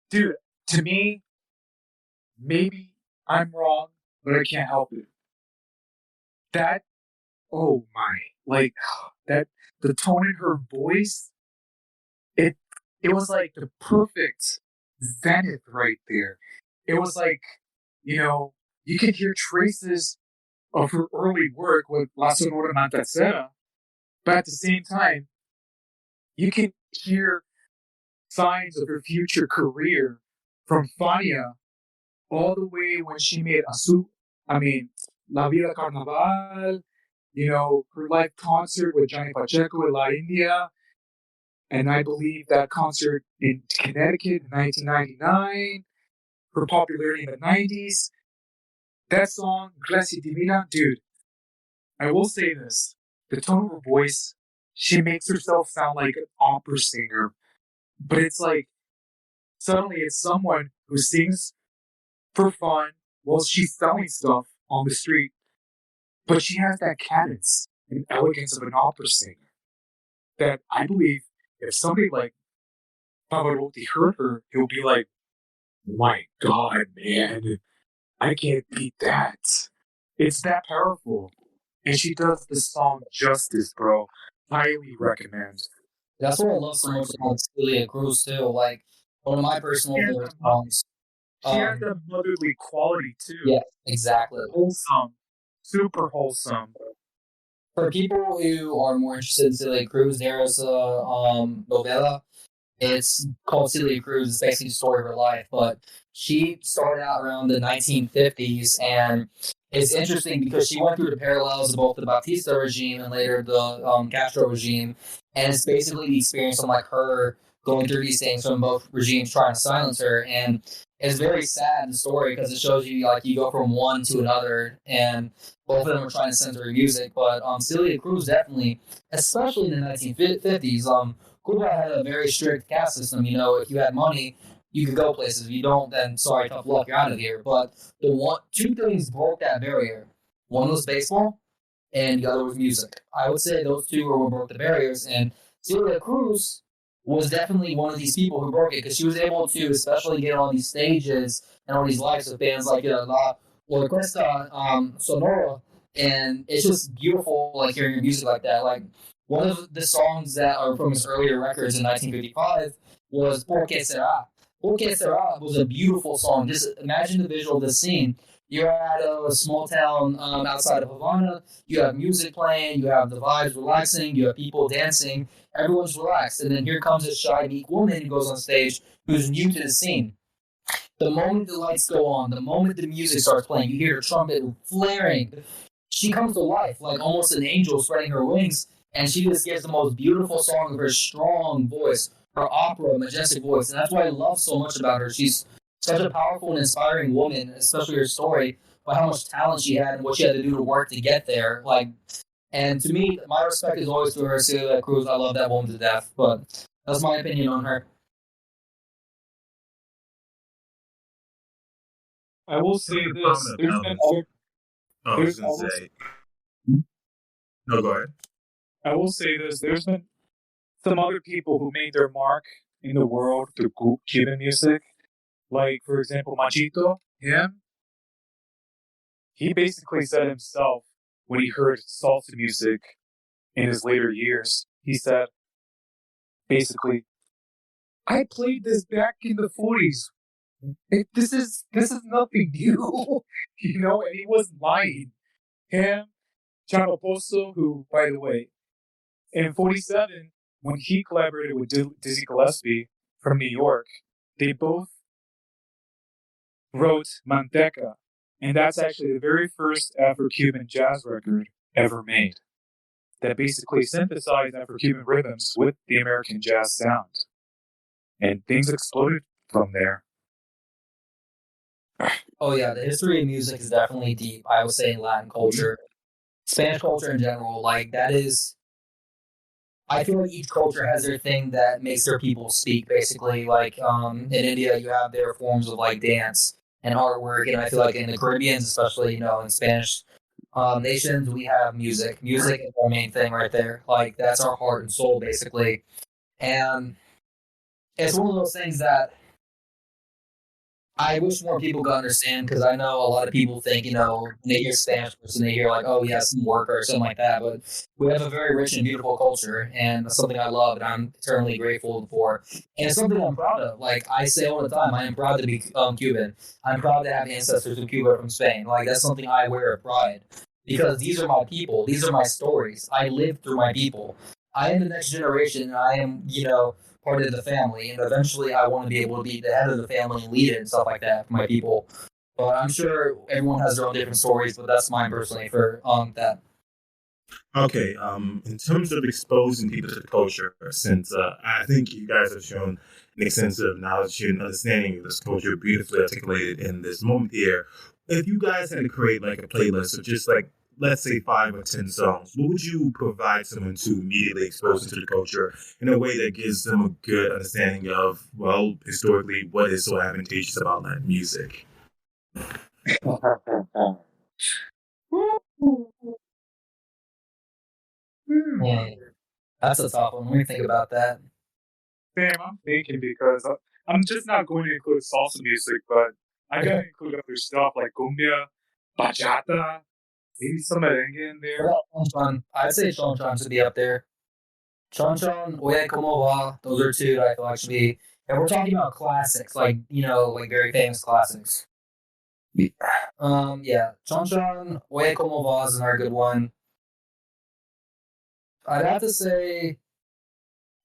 Dude, to me, maybe I'm wrong, but I can't help it. That, oh my, the tone in her voice, it was like the perfect zenith right there. It was like, you could hear traces of her early work with La Sonora Matancera, but at the same time, you can hear signs of her future career from Fania all the way when she made La Vida Carnaval, her live concert with Johnny Pacheco in La India, and I believe that concert in Connecticut in 1999, her popularity in the 90s. That song, Gracia Divina, dude, I will say this. The tone of her voice, she makes herself sound like an opera singer, but it's like, suddenly it's someone who sings for fun while she's selling stuff on the street, but she has that cadence and elegance of an opera singer that I believe if somebody like Pavarotti heard her, he'll be like, my God, man, I can't beat that. It's that powerful. And she does the song justice, bro. Highly recommend. That's what I love so much about Celia Cruz too. Like one of my personal favorite songs. She has that motherly quality too. Yeah, exactly. Wholesome. Super wholesome. For people who are more interested in Celia Cruz, there's a novela. It's called Celia Cruz. It's basically the story of her life, but she started out around the 1950s, and it's interesting because she went through the parallels of both the Batista regime and later the Castro regime, and it's basically the experience of like her going through these things from both regimes trying to silence her, and it's very sad, the story, because it shows you like you go from one to another, and both of them are trying to censor her music. But Celia Cruz definitely, especially in the 1950s, Cuba had a very strict caste system. If you had money, you could go places. If you don't, then sorry, tough luck, you're out of here. But two things broke that barrier. One was baseball, and the other was music. I would say those two were what broke the barriers. And Celia Cruz was definitely one of these people who broke it, because she was able to, especially get on these stages and on these lives with bands like La Orquesta Sonora, and it's just beautiful, like hearing your music like that. Like one of the songs that are from his earlier records in 1955 was Por Que Será. Por Que Será was a beautiful song. Just imagine the visual of the scene. You're at a small town outside of Havana. You have music playing. You have the vibes relaxing. You have people dancing. Everyone's relaxed. And then here comes this shy, meek woman who goes on stage who's new to the scene. The moment the lights go on, the moment the music starts playing, you hear the trumpet flaring. She comes to life like almost an angel spreading her wings. And she just gives the most beautiful song of her strong voice, her opera, majestic voice. And that's what I love so much about her. She's such a powerful and inspiring woman, especially her story, but how much talent she had and what she had to do to work to get there. And to me, my respect is always to her, Celia Cruz. I love that woman to death. But that's my opinion on her. I will say this. There's been I was going to say. No, go ahead. I will say this. There's been some other people who made their mark in the world through Cuban music. Like, for example, Machito, he basically said himself when he heard salsa music in his later years, he said, basically, I played this back in the 40s. This is nothing new, and he wasn't lying. Him, Chano Pozo, who, by the way, in 47, when he collaborated with Dizzy Gillespie from New York, they both wrote Manteca, and that's actually the very first Afro-Cuban jazz record ever made that basically synthesized Afro-Cuban rhythms with the American jazz sound. And things exploded from there. Oh yeah, the history of music is definitely deep. I would say in Latin culture, Spanish culture in general, like that is. I feel like each culture has their thing that makes their people speak. Basically, like in India, you have their forms of like dance and artwork, and I feel like in the Caribbean, especially in Spanish nations, we have music. Music is our main thing right there. Like that's our heart and soul, basically, and it's one of those things that I wish more people could understand, because I know a lot of people think, when they hear Spanish person, they hear like, oh, yeah, some worker or something like that. But we have a very rich and beautiful culture, and that's something I love and I'm eternally grateful for. And it's something I'm proud of. Like I say all the time, I am proud to be Cuban. I'm proud to have ancestors in Cuba from Spain. Like that's something I wear with pride, because these are my people. These are my stories. I live through my people. I am the next generation, and I am, part of the family, and eventually I want to be able to be the head of the family and lead it and stuff like that for my people. But I'm sure everyone has their own different stories, but that's mine personally for that. Okay, in terms of exposing people to the culture, since I think you guys have shown an extensive knowledge and understanding of this culture, beautifully articulated in this moment here. If you guys had to create like a playlist of just like, let's say 5 or 10 songs, what would you provide someone to immediately expose them to the culture in a way that gives them a good understanding of, well, historically, what is so advantageous about that music? Yeah, that's a tough one. Let me think about that. Damn, I'm thinking because I'm just not going to include salsa music, but I gotta include other stuff like cumbia, bachata, maybe some merengue in there. Chon. I'd say Chon Chon should be up there. Chon Chon, Oye Como Va, those are two that I feel like should be. And we're talking about classics, like like very famous classics. Yeah, Chon Chon, Oye Como Va is another good one. I'd have to say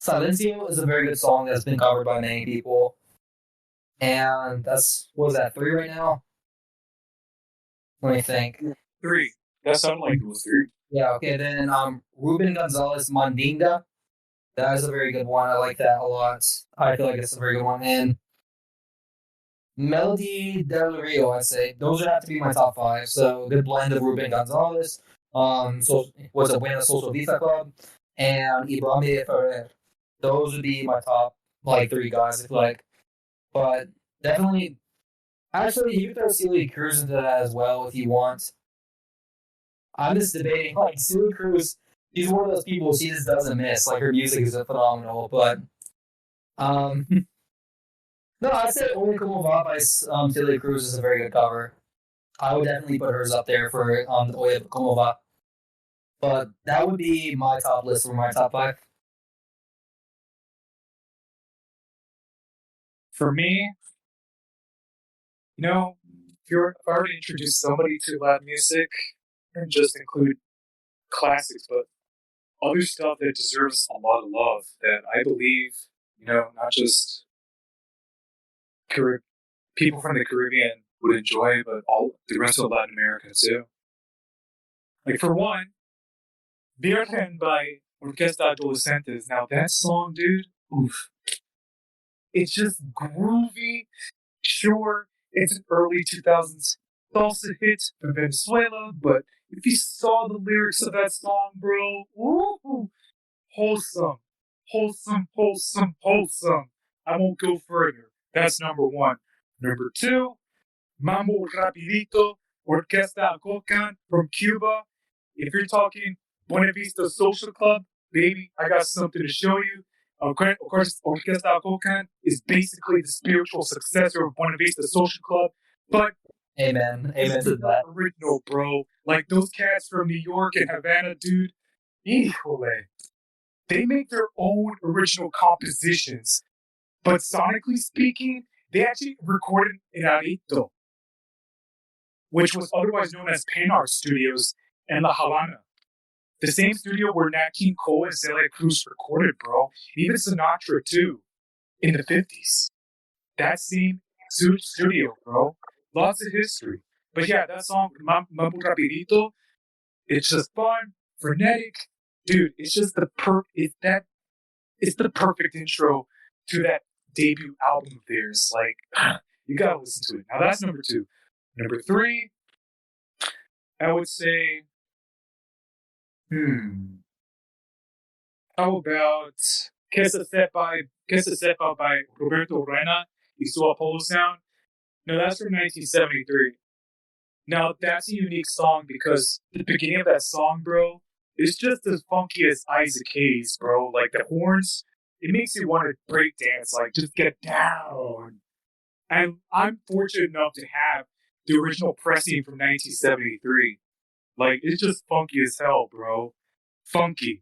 Silencio is a very good song that's been covered by many people. And what is that, 3 right now? Let me think. 3. That sounded like it was 3. Yeah, okay, then Ruben Gonzalez Mandinga. That is a very good one. I like that a lot. I feel like it's a very good one. And Melody Del Rio, I'd say. Those would have to be my top 5. So a good blend of Ruben Gonzalez, was a Buena Social Vista Club, and Ibrahim Ferrer. Those would be my top 3 guys, I feel like. But definitely, actually, you could throw Celia Cruz into that as well if you want. I'm just debating, Celia Cruz, she's one of those people she just doesn't miss. Like, her music is phenomenal, but, no, I'd say Oye Como Va by Celia Cruz is a very good cover. I would definitely put hers up there for Oye Como Va. But that would be my top list for my top 5. For me, if I were to introduce somebody to Latin music, and just include classics, but other stuff that deserves a lot of love that I believe, not just people from the Caribbean would enjoy, but all the rest of Latin America too. Like, for one, Virgen by Orquesta Adolescentes. Now that song, dude, oof. It's just groovy. Sure, it's an early 2000s salsa hit from Venezuela, but if you saw the lyrics of that song, bro, ooh, wholesome, wholesome, wholesome, wholesome. I won't go further. That's number 1. Number 2, Mambo Rapidito, Orquesta Acocan from Cuba. If you're talking Buena Vista Social Club, baby, I got something to show you. Of course, Orquesta Acocan is basically the spiritual successor of Buena Vista Social Club, but Amen to that. Original, bro. Like, those cats from New York and Havana, dude, híjole. They make their own original compositions, but sonically speaking, they actually recorded in Arito, which was otherwise known as Painart Studios in La Habana. The same studio where Nat King Cole and Celia Cruz recorded, bro. Even Sinatra, too, in the 50s. That same studio, bro. Lots of history. But yeah, that song, Mambo Rapidito, it's just fun, frenetic. Dude, it's just it's the perfect intro to that debut album of theirs. Like, you gotta listen to it. Now that's number 2. Number 3, I would say, how about Que se sepa by Roberto Rena y su Apollo Sound? No, that's from 1973. Now, that's a unique song because the beginning of that song, bro, is just as funky as Isaac Hayes, bro. Like, the horns, it makes you want to break dance, like, just get down. And I'm fortunate enough to have the original pressing from 1973. Like, it's just funky as hell, bro. Funky.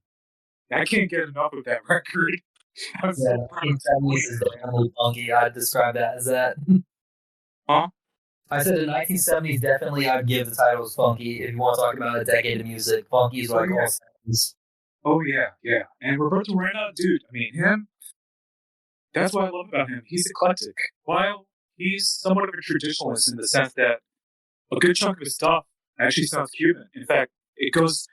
I can't get enough of that record. I'm so proud of that is definitely funky. I'd describe that as that. Huh? I said the 1970s, definitely I'd give the title as funky. If you want to talk about a decade of music, funky is like all 70s. Oh, yeah. And Roberto Rena, dude, I mean, him, that's what I love about him. He's eclectic. While he's somewhat of a traditionalist in the sense that a good chunk of his stuff actually sounds Cuban. In fact, it goes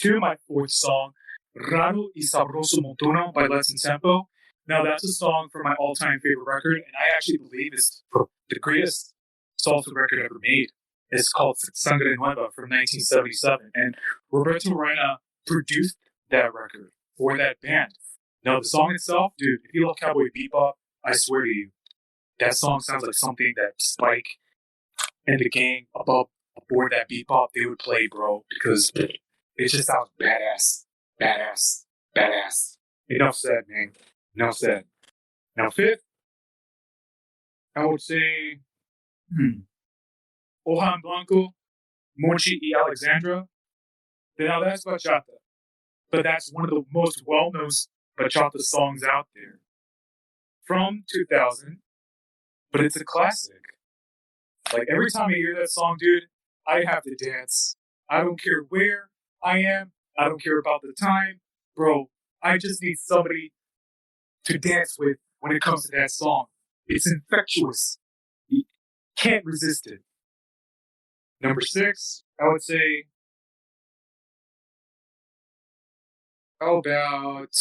to my fourth song, Raro y Sabroso Montuno by Let's and Tempo. Now, that's a song from my all-time favorite record, and I actually believe it's the greatest salsa record ever made. It's called Sangre Nueva from 1977, and Roberto Reina produced that record for that band. Now, the song itself, dude, if you love Cowboy Bebop, I swear to you, that song sounds like something that Spike and the gang aboard that Bebop, they would play, bro, because it just sounds badass. Badass. Badass. Enough said, man. Enough said. Now, fifth, I would say, Ojan Blanco, Monchi y Alexandra. Now, that's bachata. But that's one of the most well-known bachata songs out there. From 2000, but it's a classic. Like, every time I hear that song, dude, I have to dance. I don't care where I am. I don't care about the time. Bro, I just need somebody to dance with when it comes to that song. It's infectious. You can't resist it. Number 6, I would say, how about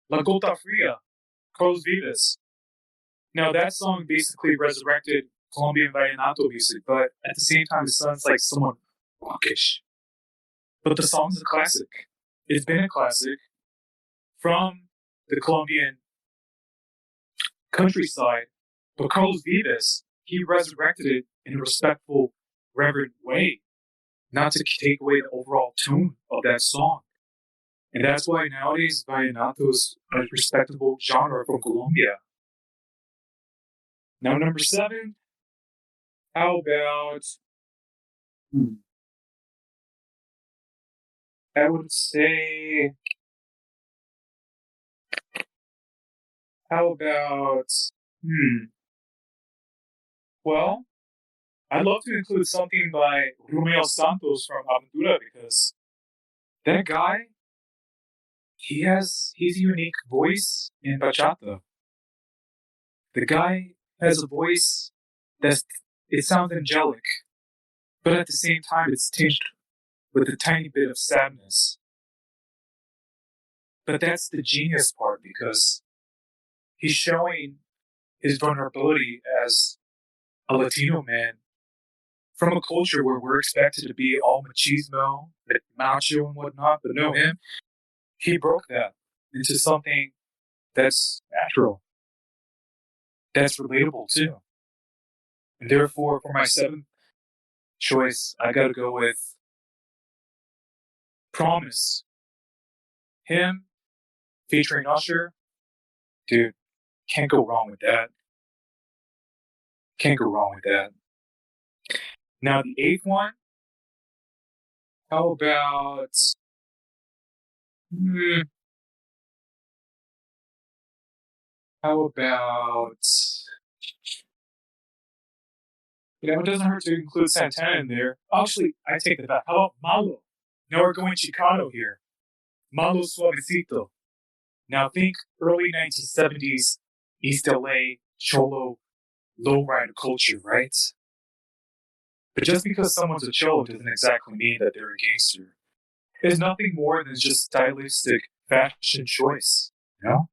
La Gota Fria, Carlos Vives. Now, that song basically resurrected Colombian vallenato music, but at the same time, it sounds like somewhat rockish. But the song's a classic. It's been a classic from the Colombian countryside, but Carlos Vives, he resurrected it in a respectful, reverent way, not to take away the overall tone of that song. And that's why nowadays vallenato is a respectable genre from Colombia. Now, number 7, how about, I would say, how about, well, I'd love to include something by Romeo Santos from Aventura because that guy, he's a unique voice in bachata. The guy has a voice it sounds angelic, but at the same time it's tinged with a tiny bit of sadness. But that's the genius part because he's showing his vulnerability as a Latino man from a culture where we're expected to be all machismo, macho and whatnot, but no, he broke that into something that's natural, that's relatable too. And therefore, for my 7th choice, I gotta go with Promise. Him featuring Usher. Dude, can't go wrong with that. Can't go wrong with that. Now, the 8th one, how about... How about... it doesn't hurt to include Santana in there. Actually, I take that back. How about Malo? Now we're going Chicano here. Malo Suavecito. Now think early 1970s East LA Cholo lowrider culture, right? But just because someone's a Cholo doesn't exactly mean that they're a gangster. It's nothing more than just stylistic fashion choice, you know?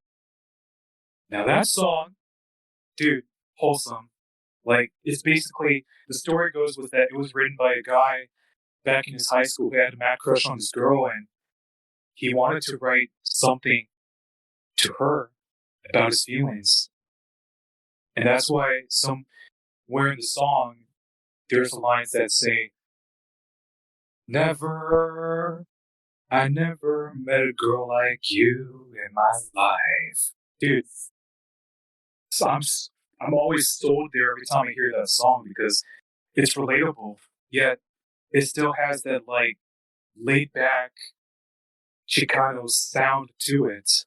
Now that song, dude, wholesome. Like, it's basically, the story goes with that it was written by a guy back in his high school who had a mad crush on this girl, and he wanted to write something to her about his feelings. And that's why somewhere in the song, there's lines that say, I never met a girl like you in my life. Dude, so I'm always sold there every time I hear that song because it's relatable, yet it still has that, like, laid back Chicano sound to it.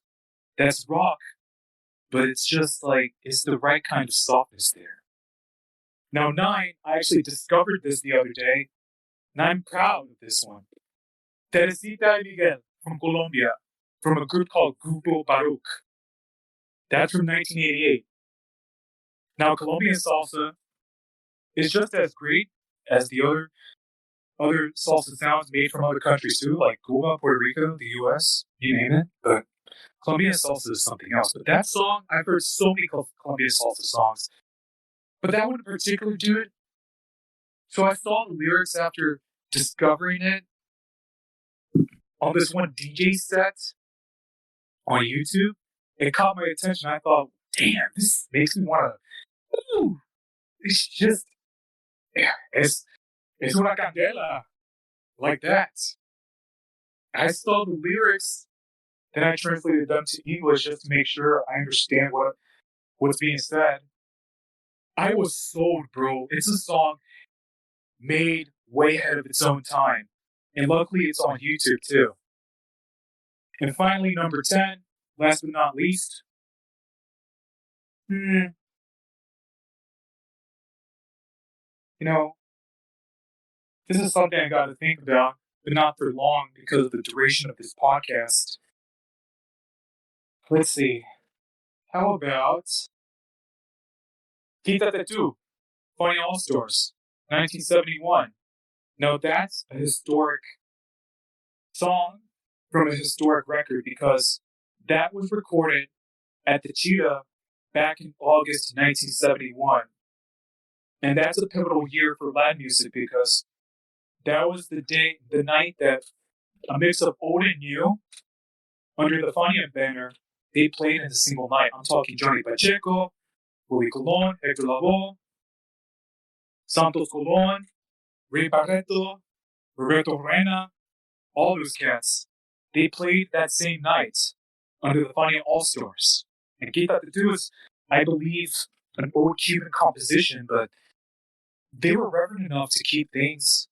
That's rock, but it's just like, it's the right kind of softness there. Now, 9, I actually discovered this the other day, and I'm proud of this one. Teresita y Miguel from Colombia, from a group called Grupo Baruch. That's from 1988. Now, Colombian salsa is just as great as the other salsa sounds made from other countries too, like Cuba, Puerto Rico, the U.S., you name it. But Colombian salsa is something else. But that song, I've heard so many Colombian salsa songs, but that one in particular, dude. So I saw the lyrics after discovering it on this one DJ set on YouTube. It caught my attention. I thought, damn, this makes me want to. Ooh, it's just, it's una candela, like that. I saw the lyrics, then I translated them to English just to make sure I understand what's being said. I was sold, bro. It's a song made way ahead of its own time. And luckily, it's on YouTube, too. And finally, number 10, last but not least. You know, this is something I got to think about, but not for long because of the duration of this podcast. Let's see. How about Quítate Tú, Funny All Stars, 1971. Now, that's a historic song from a historic record because that was recorded at the Cheetah back in August 1971. And that's a pivotal year for Latin music because that was the night that a mix of old and new under the Fania banner, they played in a single night. I'm talking Johnny Pacheco, Willie Colon, Hector Lavoe, Santos Colon, Ray Barreto, Roberto Reina, all those cats. They played that same night under the Fania All-Stars. And Quítate Tú is, I believe, an old Cuban composition, but they were reverent enough to keep things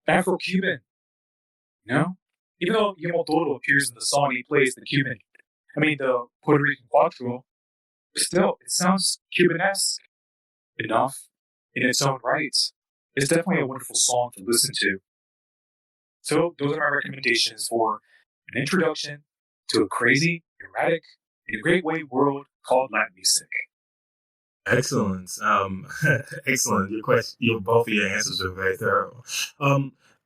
Afro-Cuban, you know? Even though Guillermo Toro appears in the song, he plays the Puerto Rican quattro, but still, it sounds Cubanesque enough in its own right. It's definitely a wonderful song to listen to. So, those are my recommendations for an introduction to a crazy, erratic, in a great way world called Latin music. Excellent. Excellent. Both of your answers are very thorough.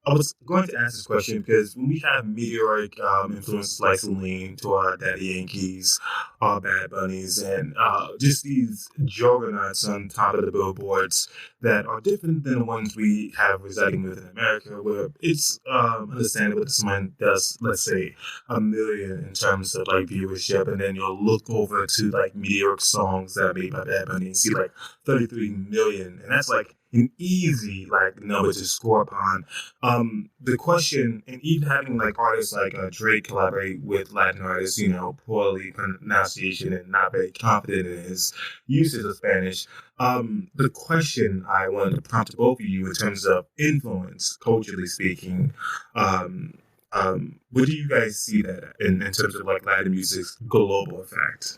I was going to ask this question because when we have meteoric influences like Celine to our Daddy Yankees, our Bad Bunnies, and just these juggernauts on top of the billboards that are different than the ones we have residing within America, where it's understandable that someone does, let's say, 1 million in terms of like viewership, and then you'll look over to like meteoric songs that are made by Bad Bunny and see like 33 million, and that's like an easy like number to score upon. The question, and even having like artists like Drake collaborate with Latin artists, poorly pronunciation and not very confident in his usage of Spanish. The question I wanted to prompt to both of you in terms of influence, culturally speaking, where do you guys see that in terms of like Latin music's global effect?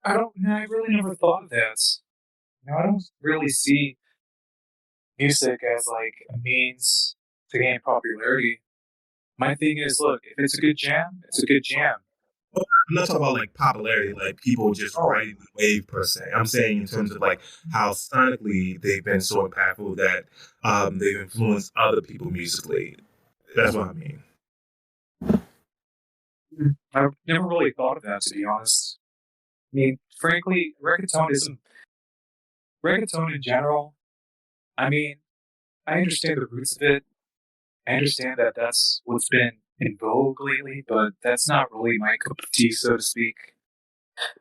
I really never thought of that. I don't really see music as like a means to gain popularity. My thing is, look, if it's a good jam, it's a good jam. I'm not talking about like popularity, like people just riding the wave per se. I'm saying in terms of like how sonically they've been so impactful that they've influenced other people musically. That's what I mean. I've never really thought of that, to be honest. Frankly, reggaeton in general, I understand the roots of it. I understand that that's what's been in vogue lately, but that's not really my cup of tea, so to speak.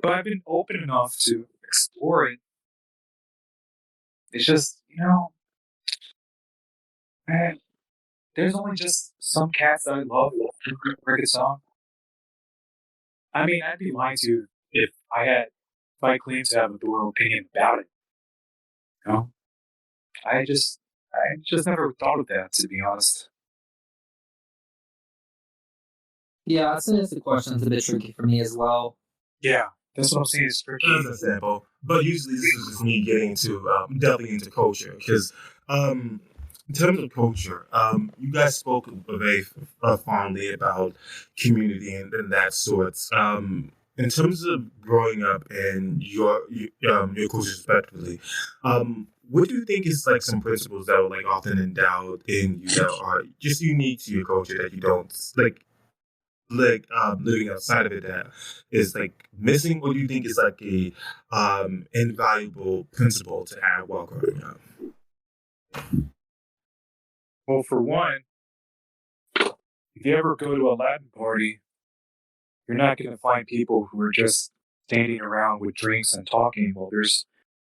But I've been open enough to explore it. It's just, man, there's only just some cats that I love reggaeton. I'd be lying to you if I claimed to have a thorough opinion about it. I just never thought of that, to be honest. Yeah, I'd say the question's a bit tricky for me as well. Yeah, that's what I'm saying. It's tricky. That's a sample, but usually this is just me getting to delving into culture because in terms of culture, you guys spoke very fondly about community and that sorts. In terms of growing up and your culture respectively, what do you think is like some principles that were like often endowed in you that are just unique to your culture that you don't living outside of it that is like missing? What do you think is like a invaluable principle to have while growing up? Well, for one, if you ever go to a Latin party, you're not going to find people who are just standing around with drinks and talking while there's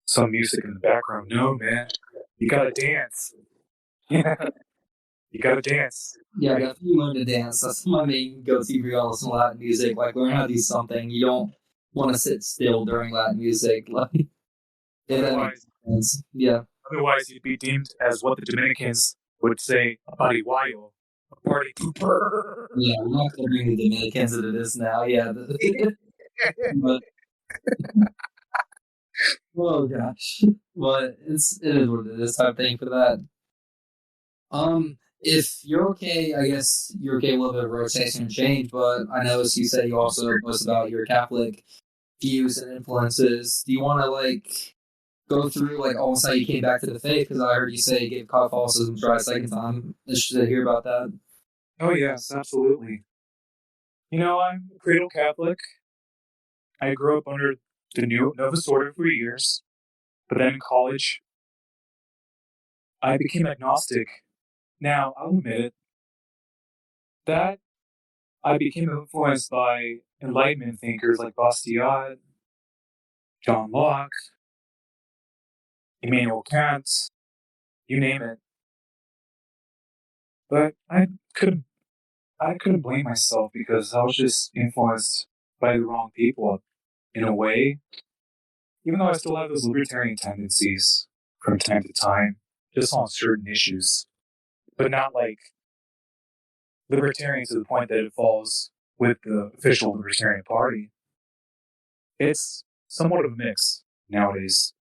some music in the background. No, man, you gotta dance. Yeah, you gotta dance. Yeah, definitely learn to dance. That's my main go-to for all listen to Latin music. Like, learn how to do something. You don't want to sit still during Latin music. Like, if that makes sense. Yeah. Otherwise, you'd be deemed as what the Dominicans would say, a pariguayo, a party pooper. Yeah, we're not going to bring the Dominicans into this now. Yeah. But, oh, gosh. But it is what it is type thing for that. If you're okay, I guess you're okay with a little bit of rotation and change, but I noticed you said you also post about your Catholic views and influences. Do you want to, like, go through, like, almost how you came back to the faith? Because I heard you say you gave Catholicism a try a second time. Interested to hear about that. Oh, yes, absolutely. You know, I'm a cradle Catholic. I grew up under the new Novus Order for years, but then in college, I became agnostic. Now, I'll admit it, that I became influenced by Enlightenment thinkers like Bastiat, John Locke, Immanuel Kant, you name it. But I couldn't blame myself because I was just influenced by the wrong people in a way, even though I still have those libertarian tendencies from time to time, just on certain issues, but not like libertarian to the point that it falls with the official Libertarian Party. It's somewhat of a mix nowadays.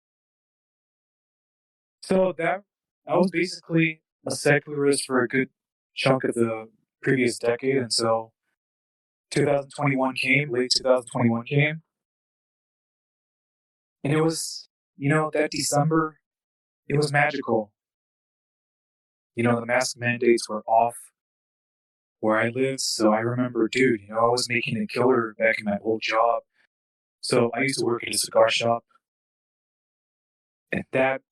So that I was basically a secularist for a good chunk of the previous decade until 2021 came, late 2021 came. And it was, that December, it was magical. The mask mandates were off where I lived. So I remember, dude, I was making a killer back in my old job. So I used to work at a cigar shop. And that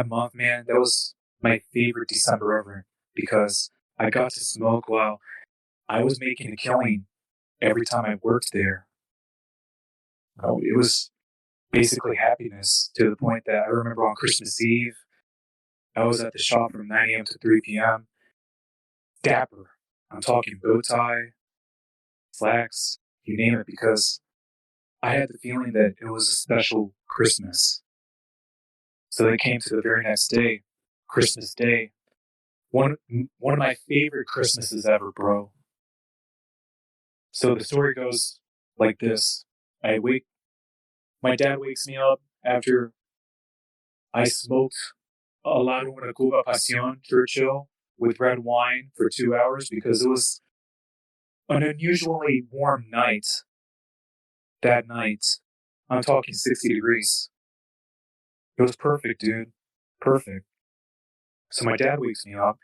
month, man, that was my favorite December ever because I got to smoke while I was making a killing every time I worked there. It was basically happiness to the point that I remember on Christmas Eve, I was at the shop from 9 a.m. to 3 p.m. Dapper. I'm talking bow tie, slacks, you name it, because I had the feeling that it was a special Christmas. So they came to the very next day, Christmas Day. One of my favorite Christmases ever, bro. So the story goes like this. My dad wakes me up after I smoked a lot of una Cuba Pasión Churchill with red wine for 2 hours because it was an unusually warm night that night. I'm talking 60 degrees. It was perfect, dude. Perfect. So my dad wakes me up.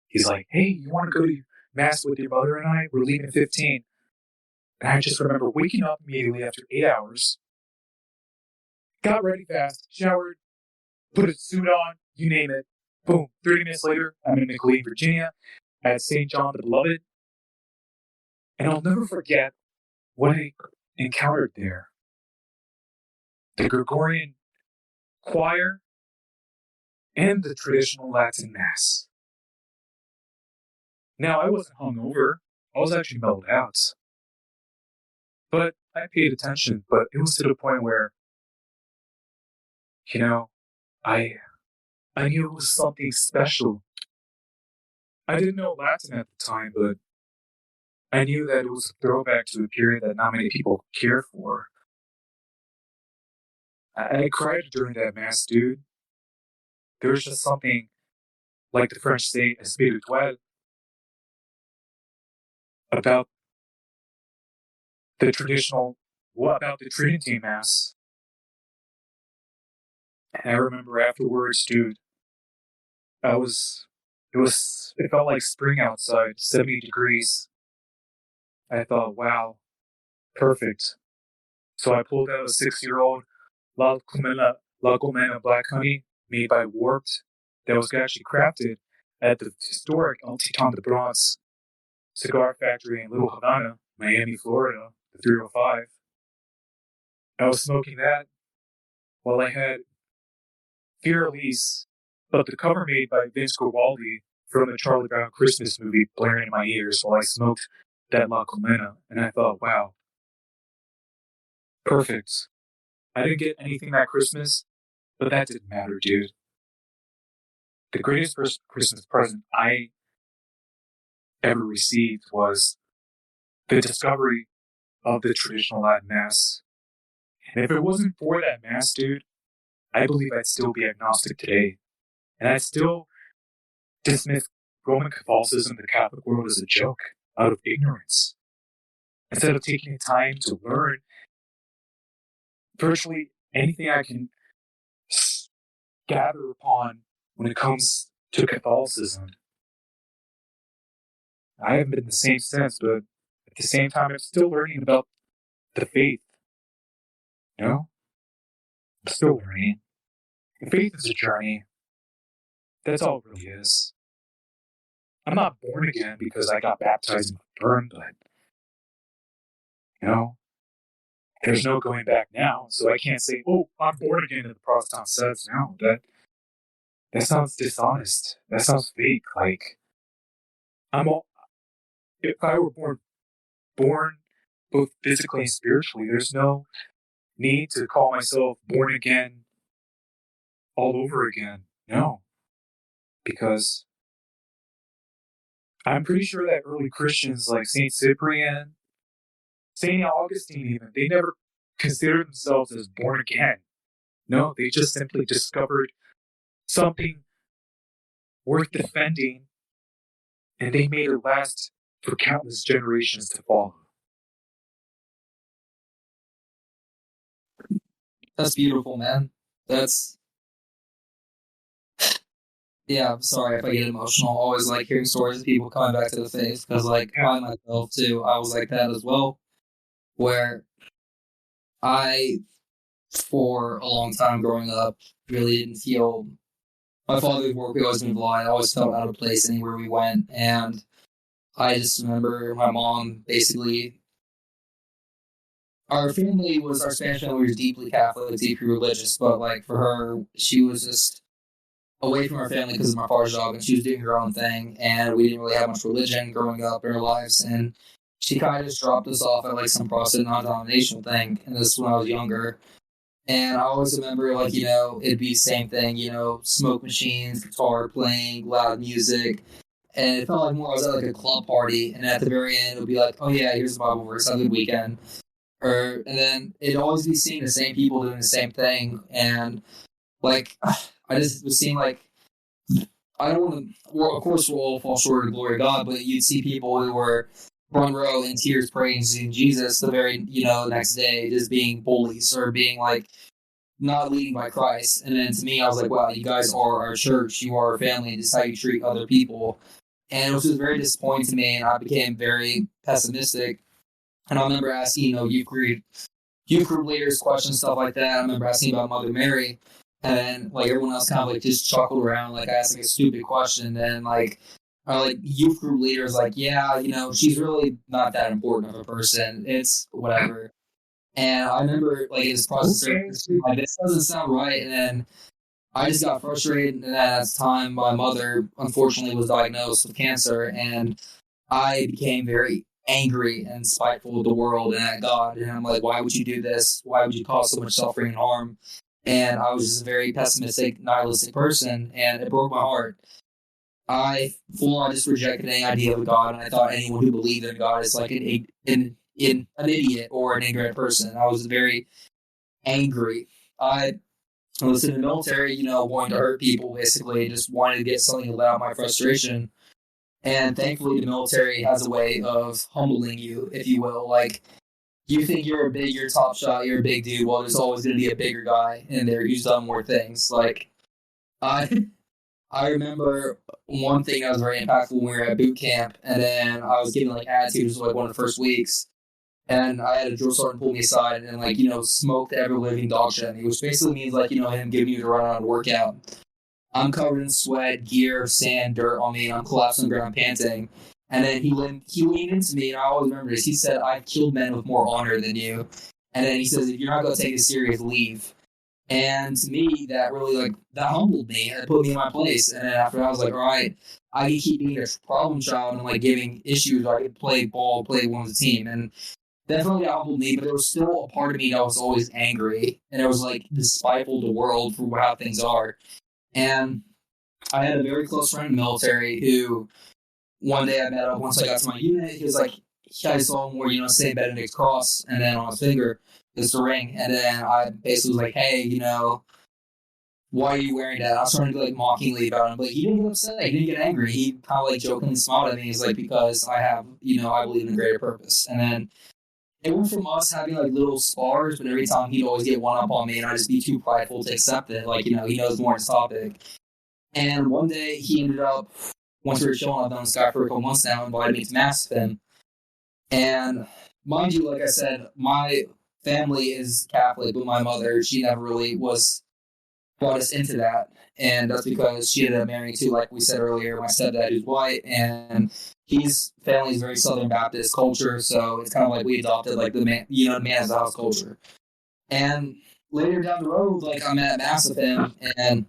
He's like, hey, you want to go to Mass with your mother and I? We're leaving at 15. And I just remember waking up immediately after 8 hours, got ready fast, showered, put a suit on, you name it. Boom. 30 minutes later, I'm in McLean, Virginia, at St. John the Beloved. And I'll never forget what I encountered there. The Gregorian choir and the traditional Latin Mass. Now, I wasn't hungover. I was actually mellowed out. But I paid attention, but it was to the point where, I knew it was something special. I didn't know Latin at the time, but I knew that it was a throwback to a period that not many people care for. I cried during that Mass, dude. There was just something like the French say, espirituel, about the traditional, what about the Trinity Mass? And I remember afterwards, dude, it felt like spring outside, 70 degrees. I thought, wow, perfect. So I pulled out a 6-year-old La Colmena Black Honey made by Warped that was actually crafted at the historic El Titan de Bronze cigar factory in Little Havana, Miami, Florida, the 305. I was smoking that while I had Fear Elise, but the cover made by Vince Guaraldi from the Charlie Brown Christmas movie blaring in my ears while I smoked that La Colmena, and I thought, wow, perfect. I didn't get anything that Christmas, but that didn't matter, dude. The greatest Christmas present I ever received was the discovery of the traditional Latin Mass. And if it wasn't for that Mass, dude, I believe I'd still be agnostic today. And I'd still dismiss Roman Catholicism, the Catholic world, as a joke out of ignorance. Instead of taking the time to learn virtually anything I can gather upon when it comes to Catholicism. I haven't been the same since, but at the same time, I'm still learning about the faith. You know? I'm still learning. And faith is a journey. That's all it really is. I'm not born again because I got baptized and burned, but, you know, there's no going back now, so I can't say, oh, I'm born again, and the Protestant says. No, that sounds dishonest. That sounds fake. Like, if I were born both physically and spiritually, there's no need to call myself born again all over again. No. Because I'm pretty sure that early Christians like St. Cyprian, St. Augustine even, they never considered themselves as born again. No, they just simply discovered something worth defending, and they made it last for countless generations to follow. That's beautiful, man. Yeah, I'm sorry if I get emotional. I always like hearing stories of people coming back to the faith because, like, I myself too, I was like that as well, where I, for a long time growing up, really didn't feel my father's work always been blind. I always felt out of place anywhere we went, and I just remember my mom basically. Our Spanish family was deeply Catholic, deeply religious, but like for her, she was just away from our family because of my father's job, and she was doing her own thing, and we didn't really have much religion growing up in our lives, and she kind of just dropped us off at like some Protestant non-denominational thing, and this was when I was younger. And I always remember, like, you know, it'd be the same thing, you know, smoke machines, guitar playing, loud music. And it felt like more I was at like a club party. And at the very end, it would be like, oh yeah, here's the Bible verse, have a good weekend. And then it'd always be seeing the same people doing the same thing. And like, I just would seem like, I don't want to, well, of course we'll all fall short of the glory of God, but you'd see people who were front row in tears praising Jesus the very, next day, just being bullies or being like not leading by Christ. And then to me, I was like, wow, you guys are our church, you are our family, this is how you treat other people. And it was just very disappointing to me, and I became very pessimistic. And I remember asking, youth group leaders questions, stuff like that. I remember asking about Mother Mary, and then like everyone else kind of like just chuckled around, like I asked like a stupid question, and like our like youth group leaders like, yeah, she's really not that important of a person. It's whatever. And I remember like in this process, like this doesn't sound right, and then I just got frustrated. And at that time, my mother unfortunately was diagnosed with cancer, and I became very angry and spiteful of the world and at God. And I'm like, why would you do this? Why would you cause so much suffering and harm? And I was just a very pessimistic, nihilistic person, and it broke my heart. I full-on just rejected any idea of God, and I thought anyone who believed in God is like an idiot or an ignorant person. I was very angry. I I was in the military, wanting to hurt people, basically, just wanting to get something to let out my frustration. And thankfully, the military has a way of humbling you, if you will. Like, you think you're top shot, you're a big dude. Well, there's always going to be a bigger guy in there who's done more things. Like, I remember one thing that was very impactful when we were at boot camp, and then I was getting like attitudes like one of the first weeks, and I had a drill sergeant pull me aside and like smoked every living dog shit at me, which basically means like him giving me the run on a workout. I'm covered in sweat, gear, sand, dirt on me, and I'm collapsed on the ground panting. And then he leaned into me, and I always remember this. He said, "I've killed men with more honor than you." And then he says, "If you're not going to take this serious, leave." And to me, that really that humbled me and put me in my place. And then after that, I was like, all right, I can keep being a problem child and like giving issues. I could play ball, play one of the team, and definitely that humbled me. But there was still a part of me that was always angry, and it was like spiteful to the world for how things are. And I had a very close friend in the military who one day I met up once I got to my unit. He was like, I saw him wear St. Benedict's cross, and then on his finger is the ring. And then I basically was like, hey, why are you wearing that? I was trying to be mockingly about him, but he didn't get upset. He didn't get angry. He kind of jokingly smiled at me. He's like, because I have, I believe in a greater purpose. And then it went from us having little spars, but every time he'd always get one up on me, and I'd just be too prideful to accept it. He knows more on his topic. And one day he ended up, once we were chilling, I've known this guy for a couple months now, invited me to mass with him. And mind you, like I said, my family is Catholic, but my mother, she never really brought us into that. And that's because she ended up marrying to, like we said earlier, my stepdad who's white, and his family is very Southern Baptist culture, so it's kind of like we adopted the man, the man as a house culture. And later down the road, I'm at mass with him, and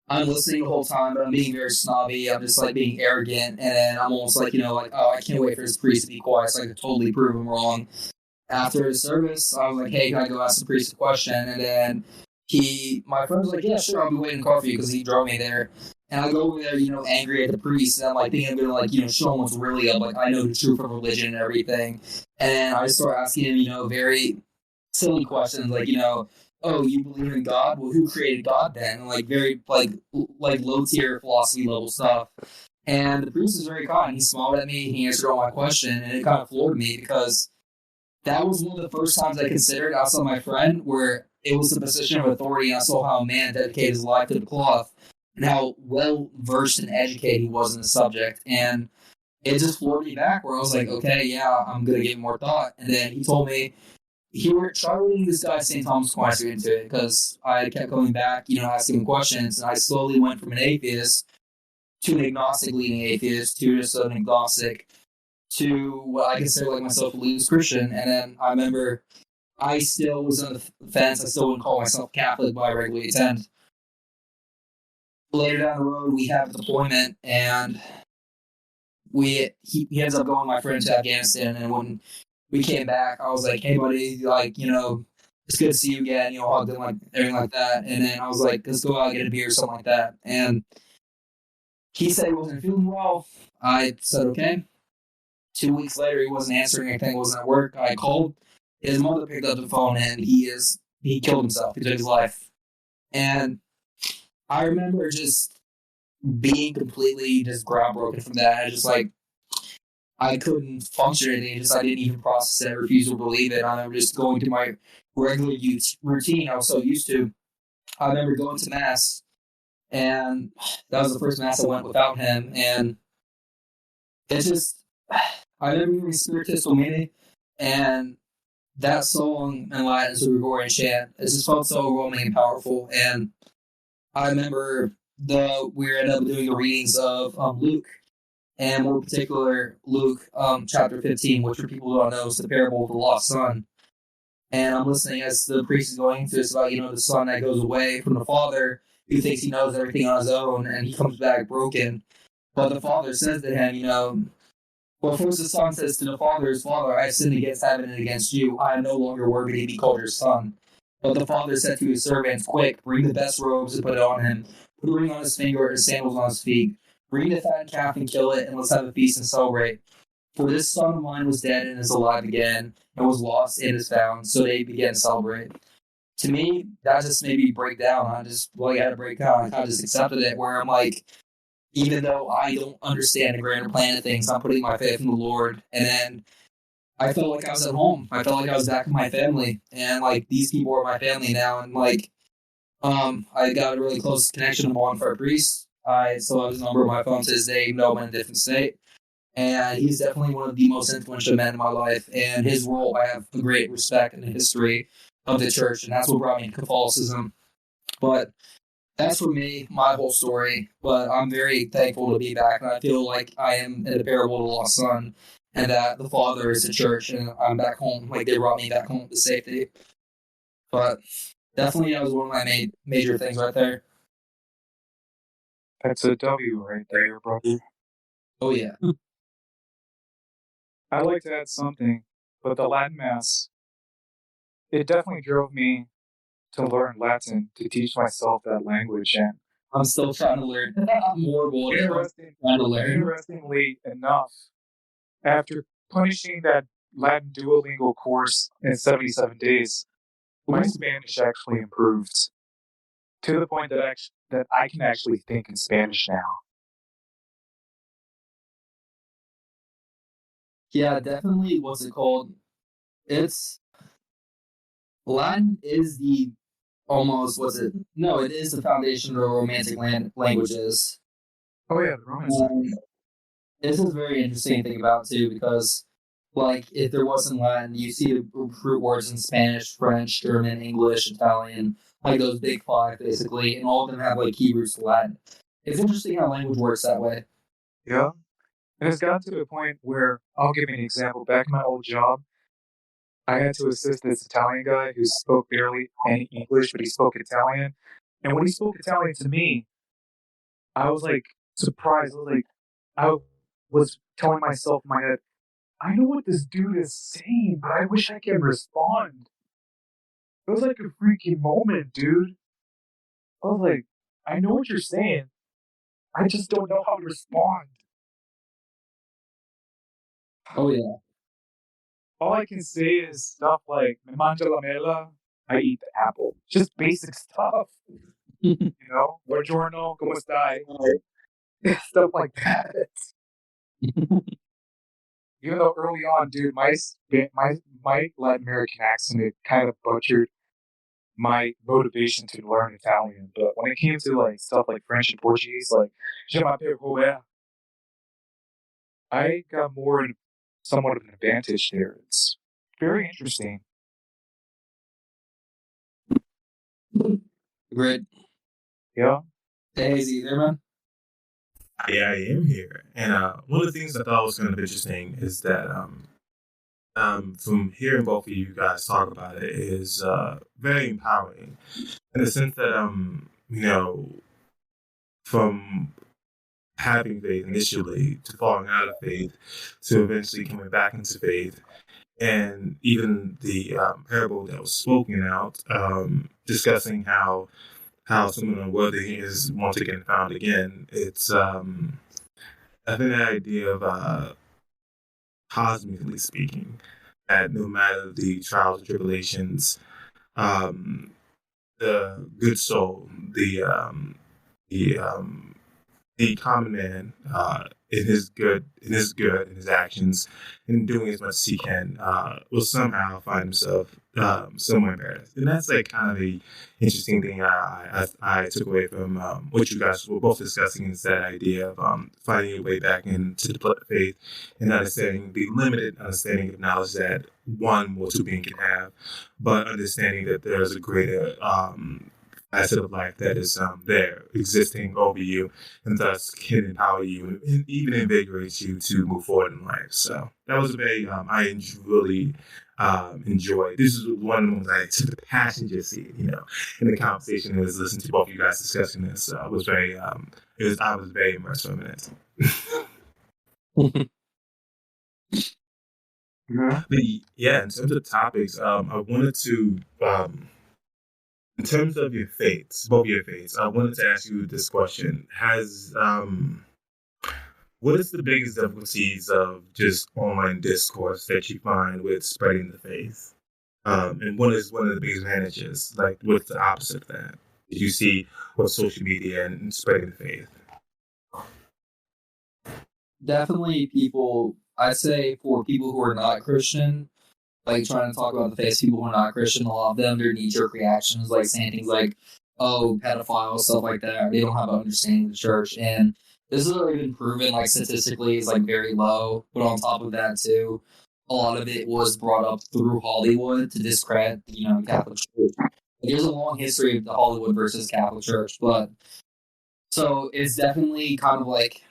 I'm listening the whole time, but I'm being very snobby. I'm just being arrogant, and then I'm almost oh, I can't wait for this priest to be quiet so I can totally prove him wrong. After the service, I was like, hey, can I go ask the priest a question? And then my friend was like, yeah, sure, I'll be waiting in the car for you, because he drove me there. And I go over there, angry at the priest, and I'm thinking I'm gonna show him what's really up. I know the truth of religion and everything. And I just start asking him, very silly questions, oh, you believe in God? Well, who created God then? And very low tier philosophy level stuff. And the priest was very kind. He smiled at me, he answered all my question, and it kind of floored me, because that was one of the first times I considered outside my friend where it was a position of authority, and I saw how a man dedicated his life to the cloth and how well versed and educated he was in the subject. And it just floored me back, where I was like, okay, yeah, I'm gonna give more thought. And then he told me, try reading this guy St. Thomas Aquinas into it, because I kept coming back, asking him questions, and I slowly went from an atheist to an agnostic leading atheist to just an agnostic to what I consider myself a loose Christian. And then I remember I still was on the fence. I still wouldn't call myself Catholic, but I regularly attend. Later down the road, we have a deployment, and he ends up going with my friend to Afghanistan. And when we came back, I was like, hey, buddy, it's good to see you again, hugged him, everything like that. And then I was like, let's go out and get a beer or something like that. And he said he wasn't feeling well. I said, okay. 2 weeks later, he wasn't answering anything, wasn't at work. I called. His mother picked up the phone, and he killed himself. He took his life. And I remember just being completely just groundbroken from that. I just I couldn't function anything. I didn't even process it. I refused to believe it. I remember just going to my regular routine I was so used to. I remember going to mass, and that was the first mass I went without him. And it's just, I remember hearing Spiritus Domini, and that song in Latin is a Gregorian chant. It just felt so overwhelming and powerful. And I remember we ended up doing the readings of Luke, and more particular, Luke chapter 15, which for people who don't know is the parable of the lost son. And I'm listening as the priest is going into this about, the son that goes away from the father, who thinks he knows everything on his own, and he comes back broken. But the father says to him, well, first the son says to the father, his father, I have sinned against heaven and against you. I am no longer worthy to be called your son. But the father said to his servants, quick, bring the best robes and put it on him. Put a ring on his finger and sandals on his feet. Bring the fattened calf and kill it, and let's have a feast and celebrate. For this son of mine was dead and is alive again, and was lost and is found. So they began to celebrate. to me, that just made me break down. I just, well, I got to break down. I kind of just accepted it where I'm like, even though I don't understand the grander plan of things, I'm putting my faith in the Lord. And then I felt like I was at home. I felt like I was back with my family. And like these people are my family now. And like, I got a really close connection with one for a priest. I still have his number on my phone to this day, even though I'm in a different state. And he's definitely one of the most influential men in my life. And his role, I have a great respect in the history of the church. And that's what brought me to Catholicism. But that's for me, my whole story. But I'm very thankful to be back. And I feel like I am in a parable of the lost son. And that the Father is the church. And I'm back home. Like they brought me back home to safety. But definitely that was one of my major things right there. That's a W right there, brother. Oh, yeah. I'd like to add something, but the Latin Mass, it definitely drove me to learn Latin, to teach myself that language. And I'm still trying to learn more. Interestingly enough, after finishing that Latin Duolingo course in 77 days, my Spanish actually improved to the point that I can actually think in Spanish now. Yeah, definitely. What's it called? Latin is the almost, it is the foundation of romantic languages. Oh yeah, the Romans. This is very interesting to think about too, because like if there wasn't Latin, you see the root words in Spanish, French, German, English, Italian, like those big five basically, and all of them have like key roots to Latin. It's interesting how language works that way. Yeah. And it's gotten to the point where, I'll give you an example. Back in my old job, I had to assist this Italian guy who spoke barely any English, but he spoke Italian. And when he spoke Italian to me, I was like surprised. I was telling myself in my head, I know what this dude is saying, but I wish I could respond. It was like a freaking moment, dude. I was like, I know what you're saying. I just don't know how to respond. Oh yeah. All I can say is stuff like "Me mangia la mela," I eat the apple. Just basic stuff. You know, buongiorno, como stai? Stuff like that. Even though early on, dude, my Latin American accent, it kind of butchered my motivation to learn Italian. But when it came to like stuff like French and Portuguese, like "Je m'appelle Robert," I got somewhat of an advantage there. It's very interesting. Great. Yeah. Hey, is he there, man? Yeah, I am here. And one of the things I thought was kind of interesting is that from hearing both of you guys talk about it is very empowering in the sense that from having faith initially to falling out of faith to eventually coming back into faith, and even the parable that was spoken out, discussing how someone unworthy is once again found again. It's I think the idea of cosmically speaking, that no matter the trials and tribulations, the good soul, the common man, in his actions, and doing as much as he can, will somehow find himself somewhere in paradise. And that's like kind of the interesting thing I took away from what you guys were both discussing, is that idea of finding your way back into the faith and understanding the limited understanding of knowledge that one or two beings can have, but understanding that there's a greater facet of life that is there, existing over you, and thus can empower you and even invigorate you to move forward in life. So that was a very, I really enjoyed. This is one of the ones I took the passenger seat, in the conversation. It was listening to both of you guys discussing this. I was very immersed in it. But yeah, in terms of topics, I wanted to, in terms of your faiths, both your faiths, I wanted to ask you this question: what is the biggest difficulties of just online discourse that you find with spreading the faith? And what is one of the biggest advantages? Like, what's the opposite of that? Did you see with social media and spreading the faith? Definitely people, I'd say for people who are not Christian, like trying to talk about the faith, people who are not Christian, a lot of them, their knee-jerk reactions, like saying things like, oh, pedophile, stuff like that. They don't have an understanding of the church. And this has already been proven, like statistically, is like very low. But on top of that, too, a lot of it was brought up through Hollywood to discredit, the Catholic Church. There's a long history of the Hollywood versus Catholic Church, but so it's definitely kind of like,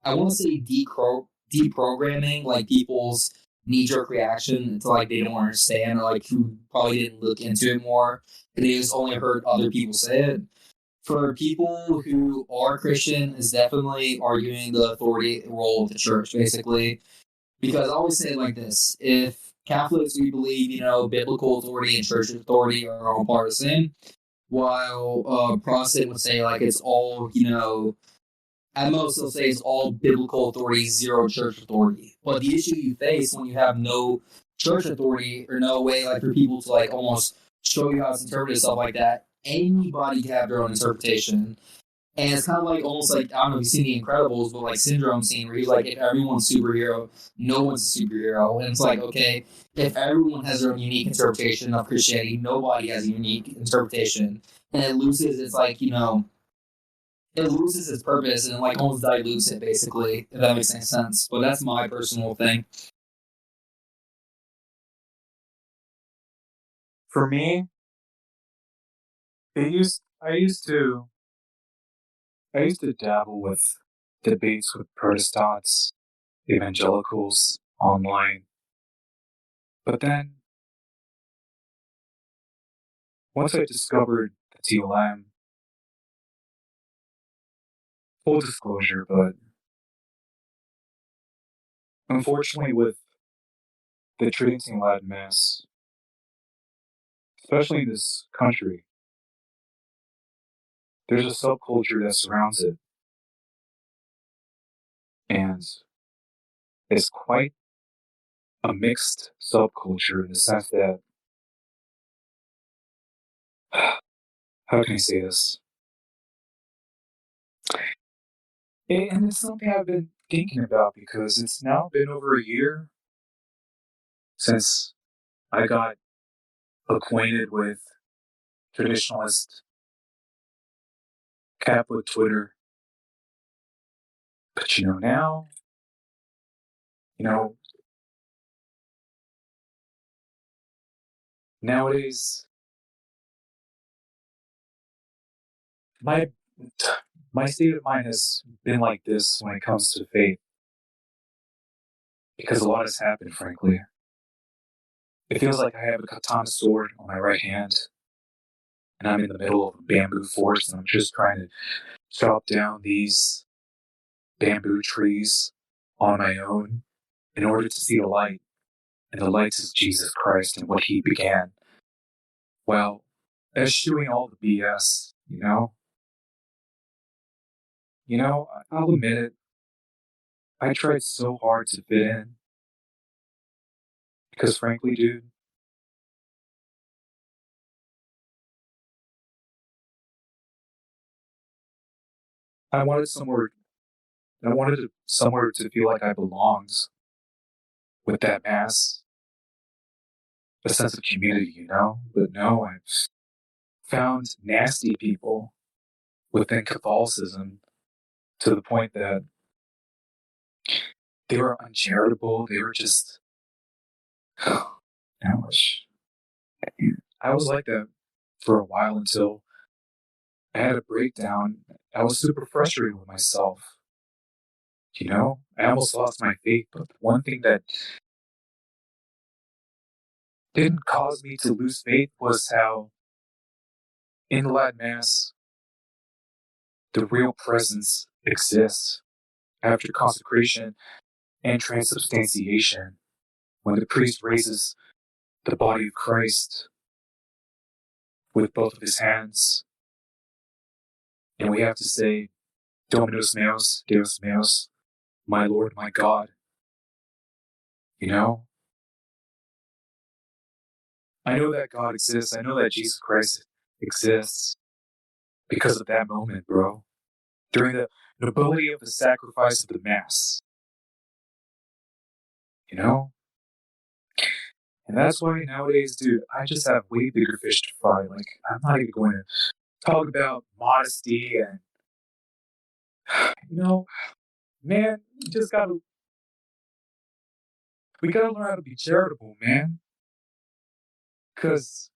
I want to say deprogramming like people's knee-jerk reaction to like they don't understand, or like who probably didn't look into it more. They just only heard other people say it. For people who are Christian, is definitely arguing the authority role of the church, basically. Because I always say it like this: if Catholics, we believe, biblical authority and church authority are all part of the same, while Protestant would say like it's all, at most they'll say it's all biblical authority, zero church authority. But the issue you face when you have no church authority, or no way like for people to like almost show you how to interpret stuff like that, anybody can have their own interpretation. And it's kind of like almost like, I don't know if you've seen The Incredibles, but like Syndrome scene where he's like, if everyone's a superhero, no one's a superhero. And it's like, okay, if everyone has their own unique interpretation of Christianity, nobody has a unique interpretation. And it loses its like, it loses its purpose and like almost dilutes it, basically, if that makes any sense. But that's my personal thing. For me, I used to dabble with debates with Protestants, evangelicals online. But then, once I discovered the TLM, full disclosure, but unfortunately with the Trinity Latin Mass, especially in this country, there's a subculture that surrounds it. And it's quite a mixed subculture in the sense that, how can I say this? And it's something I've been thinking about because it's now been over a year since I got acquainted with traditionalist Catholic Twitter. But now, nowadays, my state of mind has been like this when it comes to faith. Because a lot has happened, frankly. It feels like I have a katana sword on my right hand, and I'm in the middle of a bamboo forest, and I'm just trying to chop down these bamboo trees on my own in order to see the light. And the light is Jesus Christ and what he began. Well, eschewing all the BS, I'll admit it. I tried so hard to fit in. Because frankly, dude, I wanted somewhere to feel like I belonged with that mass, a sense of community, But no, I found nasty people within Catholicism to the point that they were uncharitable. They were just, I was like that for a while until I had a breakdown. I was super frustrated with myself. I almost lost my faith, but one thing that didn't cause me to lose faith was how in the Latin Mass, the real presence exists after consecration and transubstantiation, when the priest raises the body of Christ with both of his hands, and we have to say, Dominus meus, Deus meus, my Lord, my God. I know that God exists. I know that Jesus Christ exists because of that moment, bro. During the nobility of the sacrifice of the Mass. You know? And that's why nowadays, dude, I just have way bigger fish to fry. Like, I'm not even going to talk about modesty and, man, we gotta learn how to be charitable, man. Because,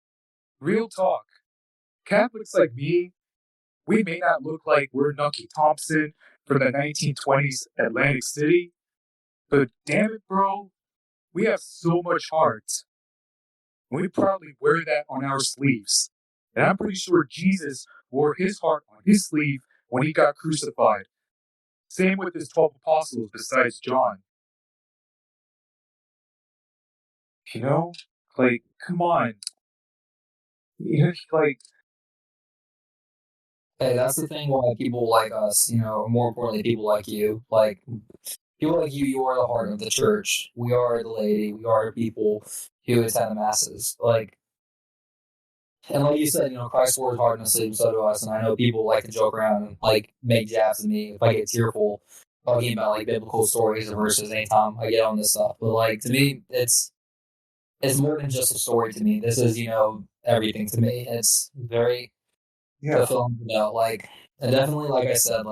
real talk, Catholics like me, we may not look like we're Nucky Thompson from the 1920s Atlantic City, but damn it, bro, we have so much heart. We probably wear that on our sleeves. And I'm pretty sure Jesus wore his heart on his sleeve when he got crucified. Same with his 12 apostles besides John. Like, come on. Like, Hey, that's the thing why people like us, or more importantly, people like you, like people like you are the heart of the church. We are the laity. We are the people who attend the masses. And like you said, Christ wore his heart in his sleeve, so do us. And I know people like to joke around and make jabs at me if I get tearful talking about biblical stories and verses anytime I get on this stuff. But to me, it's more than just a story to me. This is everything to me. It's very fulfilling to know. And definitely, like I said,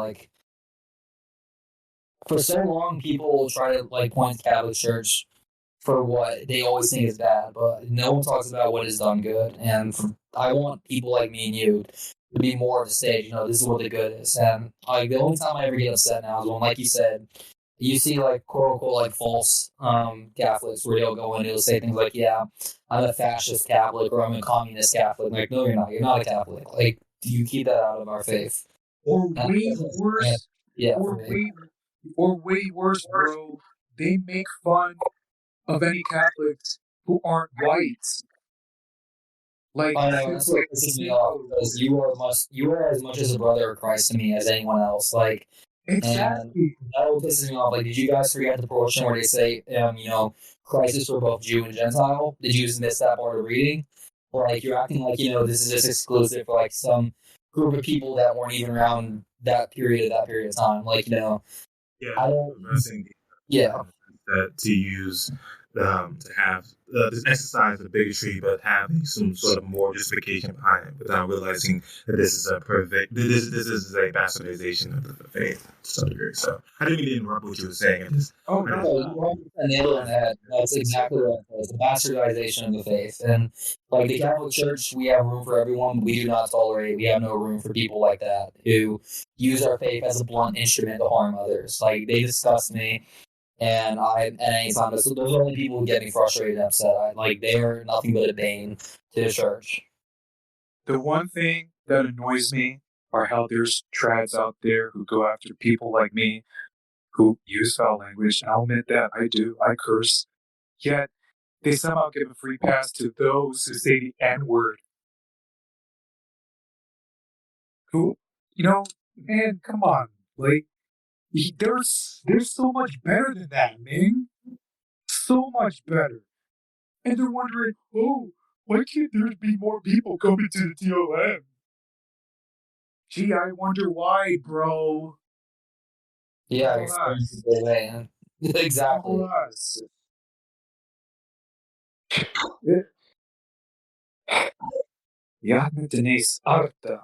for so long, people try to point to Catholic Church for what they always think is bad, but no one talks about what is done good. And I want people like me and you to be more of the stage. This is what the good is. And the only time I ever get upset now is when, like you said, you see quote unquote false Catholics where they'll go in and they'll say things like, "Yeah, I'm a fascist Catholic" or "I'm a communist Catholic." No, you're not. You're not a Catholic. You keep that out of our faith. Or way worse. Yeah. Or way worse, bro. They make fun of any Catholics who aren't white. I know, that's what pisses me off, because you are as much as a brother of Christ to me as anyone else. Exactly. And that would piss me off. Did you guys forget the portion where they say, Christ is for both Jew and Gentile? Did you just miss that part of reading? Or you're acting like, this is just exclusive for some group of people that weren't even around that period of time. Yeah, I don't. That to use to have this exercise of bigotry, but having some sort of more justification behind it, without realizing that this is a this is a bastardization of the faith to some degree. So I didn't mean to interrupt what you were saying. That's exactly right. It's a bastardization of the faith. And the Catholic Church, we have room for everyone, but we do not tolerate. We have no room for people like that who use our faith as a blunt instrument to harm others. They disgust me. And at any time, those are the only people who get me frustrated and upset. They are nothing but a bane to the church. The one thing that annoys me are how there's trads out there who go after people like me who use foul language. And I'll admit that I do. I curse. Yet they somehow give a free pass to those who say the N-word. Who, man, come on. There's so much better than that, man. So much better. And they're wondering, why can't there be more people coming to the TLM? Gee, I wonder why, bro. Yeah, man. Exactly. Yeah, Denise Arta,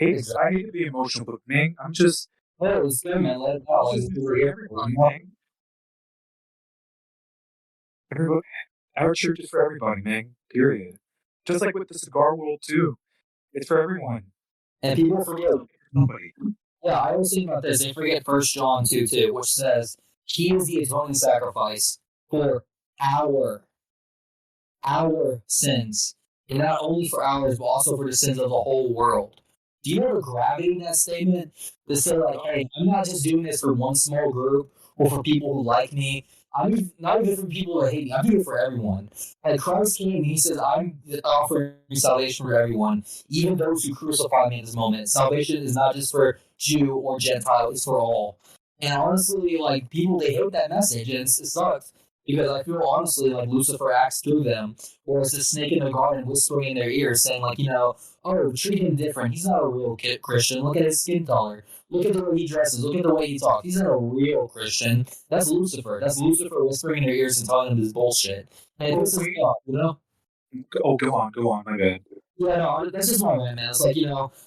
Hey, I hate to be emotional, but man, I'm just. Well, it was good, man. Let it out. Let's do it, everybody, man. Our church is for everybody, man. Period. Just like with the cigar world too, it's for everyone. And people forget. Yeah, I was thinking about this. They forget 1 John 2:2, which says, "He is the atoning sacrifice for our sins, and not only for ours, but also for the sins of the whole world." Do you know the gravity in that statement? To say hey, I'm not just doing this for one small group or for people who like me. I'm not even for people that hate me. I'm doing it for everyone. Christ came and he says, I'm offering salvation for everyone, even those who crucify me in this moment. Salvation is not just for Jew or Gentile, it's for all. And honestly, people, they hate that message, and it sucks. Because I feel honestly like Lucifer acts through them, or it's the snake in the garden whispering in their ear, saying like, oh, treat him different. He's not a real Christian. Look at his skin color. Look at the way he dresses. Look at the way he talks. He's not a real Christian. That's Lucifer. That's Lucifer whispering in their ears and telling them this bullshit. And it pisses me off, Oh, go on, my bad. Yeah, no, that's just my man. It's like,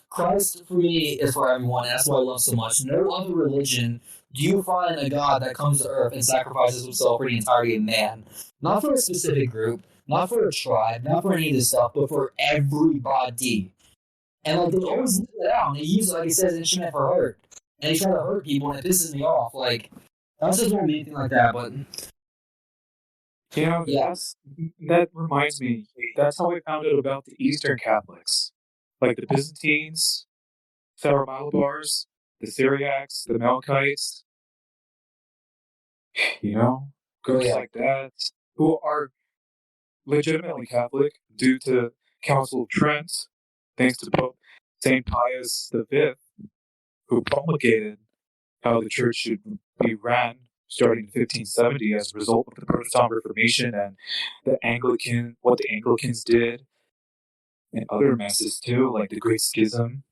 Christ for me is for everyone. And that's why I love so much. No other religion do you find a God that comes to earth and sacrifices himself for the entirety of man. Not for a specific group, not for a tribe, not for any of this stuff, but for everybody. And like they always leave it out, and they use it, like it says, an instrument for hurt. And they try to hurt people, and it pisses me off. Like, that's just one main thing like that, but... Yeah, that reminds me. That's how I found out about the Eastern Catholics. Like the Byzantines, Syro-Malabars, the Syriacs, the Melkites. Groups like that, who are legitimately Catholic due to Council of Trent, thanks to Pope St. Pius V, who promulgated how the church should be ran starting in 1570 as a result of the Protestant Reformation and what the Anglicans did, and other messes too, like the Great Schism,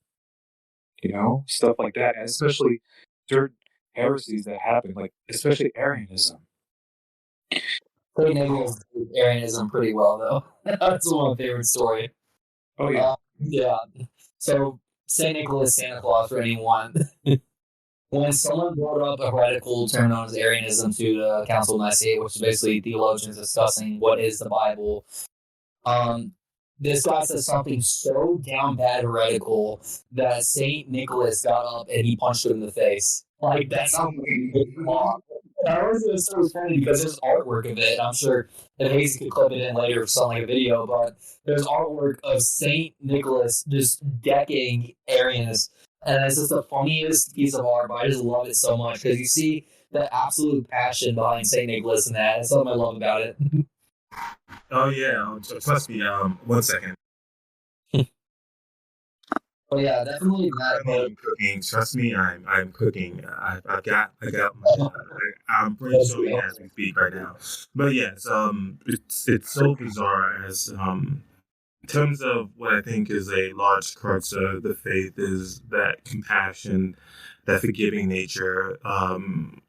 stuff like that, and especially certain heresies that happened, like especially Arianism. St. Nicholas did Arianism pretty well, though. That's one of my favorite stories. Oh, yeah. Yeah. So, St. Nicholas, Santa Claus for anyone. When someone brought up a heretical term known as Arianism to the Council of Nicaea, which is basically theologians discussing what is the Bible, this guy said something so down bad heretical that St. Nicholas got up and he punched him in the face. Like, that's how long. I always think it's so funny because there's artwork of it. I'm sure if Hazy could clip it in later for something like a video, but there's artwork of St. Nicholas just decking Arians. And it's just the funniest piece of art, but I just love it so much because you see the absolute passion behind St. Nicholas in that. It's something I love about it. Oh, yeah. Trust me, 1 second. Oh yeah, definitely that. I'm cooking. Trust me, I'm cooking. I got my. I'm brainstorming as we speak right now. But yes, it's so bizarre as in terms of what I think is a large crux of the faith is that compassion, that forgiving nature.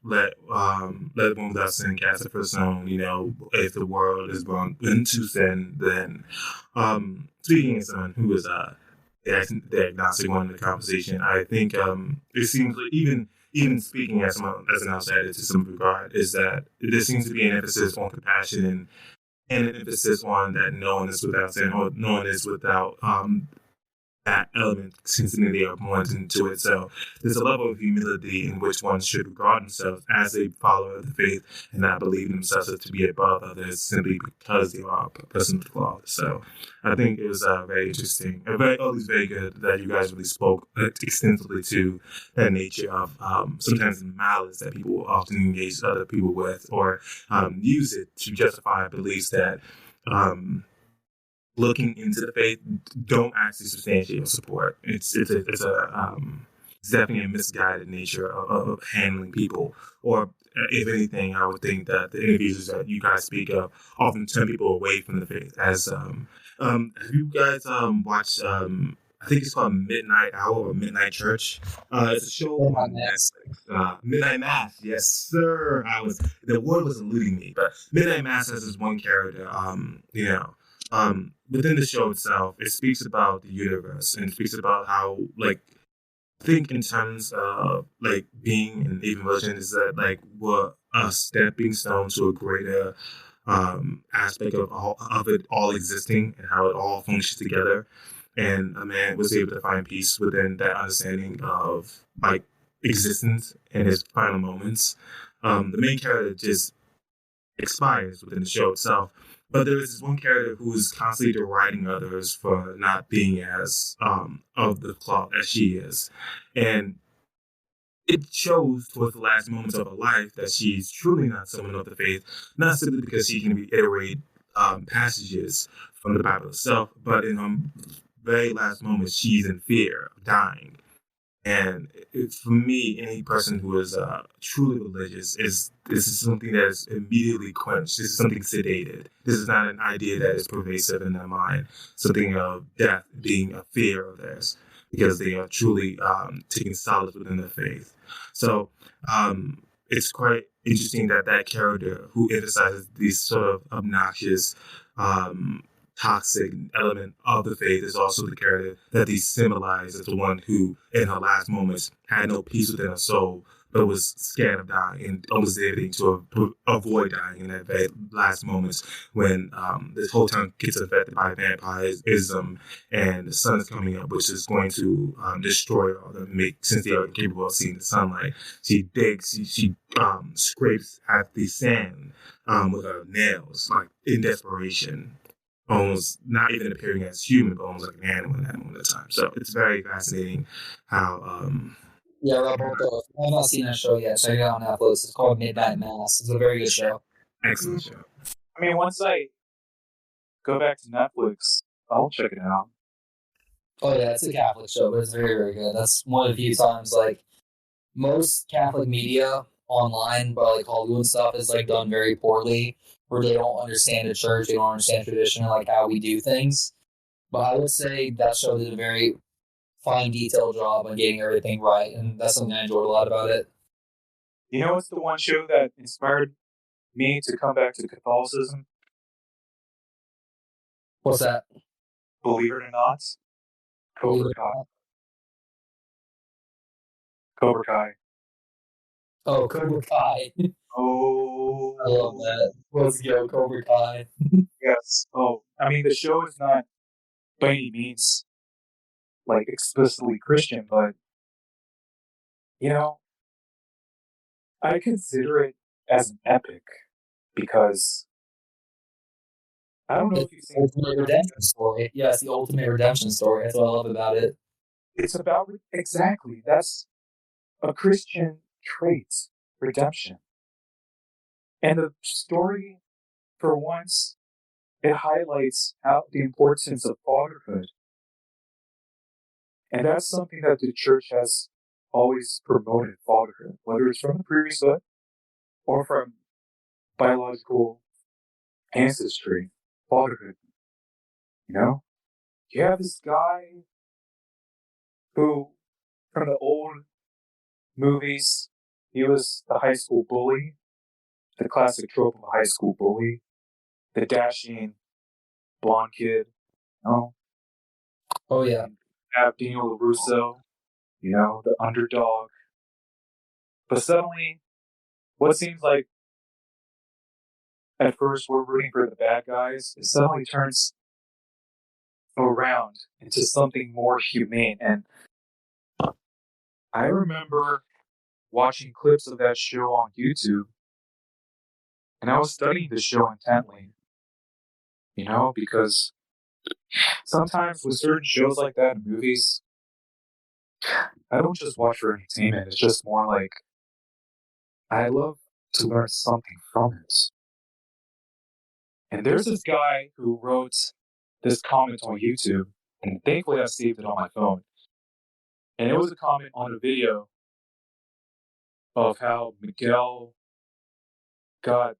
Let one without sin cast the first stone. If the world is born into sin, then speaking as someone who is the agnostic one in the conversation, I think it seems like even speaking as an outsider to some regard, is that there seems to be an emphasis on compassion and an emphasis on that no one is without sin or no one is without that element continually are wanting to it. So there's a level of humility in which one should regard themselves as a follower of the faith and not believe themselves to be above others simply because they are a person with flaws. So I think it was very interesting, always very good that you guys really spoke extensively to that nature of sometimes the malice that people often engage other people with or use it to justify beliefs that looking into the faith don't actually substantiate or support. It's definitely a misguided nature of handling people. Or if anything, I would think that the interviews that you guys speak of often turn people away from the faith. As have you guys watched? I think it's called Midnight Hour or Midnight Church. It's a show on Netflix. Midnight Mass, yes, sir. The word was eluding me, but Midnight Mass has this one character. Within the show itself, it speaks about the universe and speaks about how, think in terms of, being an even religion is that, we're a stepping stone to a greater aspect of it all existing and how it all functions together. And a man was able to find peace within that understanding of, existence in his final moments. The main character just expires within the show itself. But there is this one character who is constantly deriding others for not being as of the cloth as she is. And it shows towards the last moments of her life that she's truly not someone of the faith, not simply because she can reiterate passages from the Bible itself, but in her very last moments, she's in fear of dying. And for me, any person who is truly religious is this is something that is immediately quenched. This is something sedated. This is not an idea that is pervasive in their mind. Something of death being a fear of theirs because they are truly taking solace within their faith. So it's quite interesting that that character who emphasizes these sort of obnoxious toxic element of the faith is also the character that they symbolize as the one who, in her last moments, had no peace within her soul, but was scared of dying and almost did everything to avoid dying in that very last moments when this whole town gets infected by vampirism and the sun is coming up, which is going to destroy all the make since they are incapable of seeing the sunlight. She digs, she scrapes at the sand with her nails, like in desperation, almost not even appearing as human, but almost like an animal in that moment of time. So it's very fascinating how. Yeah, Roberto, if you have not seen that show yet, check it out on Netflix. It's called Midnight Mass. It's a very good show. Excellent show. I mean, once I go back to Netflix, I'll check it out. Oh yeah, it's a Catholic show, but it's very, very good. That's one of the few times like most Catholic media online, but like Hollywood and stuff, is like done very poorly, where they don't understand the church, they don't understand tradition, and like how we do things. But I would say that show did a very fine, detailed job on getting everything right, and that's something I enjoyed a lot about it. You know what's the one show that inspired me to come back to Catholicism? What's that? Believe it or not, Believe Cobra it or Kai. not. Cobra Kai. Oh, Cobra Kai. Oh, I love that. Let's go, Cobra Kai. yes. Oh, I mean, the show is not by any means like explicitly Christian, but you know, I consider it as an epic because I don't know It's if you've the seen. ultimate redemption story. Yeah, it's the ultimate redemption story. That's what I love about it. It's about exactly that's a Christian trait, redemption, and the story, for once, it highlights how the importance of fatherhood, and that's something that the church has always promoted: fatherhood, whether it's from the priesthood or from biological ancestry. Fatherhood, you know. You have this guy who, from the old movies, he was the high school bully, the classic trope of a high school bully, the dashing blonde kid, you know. Oh yeah. You have Daniel LaRusso, you know, the underdog. But suddenly, what seems like at first we're rooting for the bad guys, it suddenly turns around into something more humane. And I remember watching clips of that show on YouTube, and I was studying the show intently, you know, because sometimes with certain shows like that in movies, I don't just watch for entertainment. It's just more like I love to learn something from it. And there's this guy who wrote this comment on YouTube, and thankfully I saved it on my phone. And it was a comment on a video of how Miguel got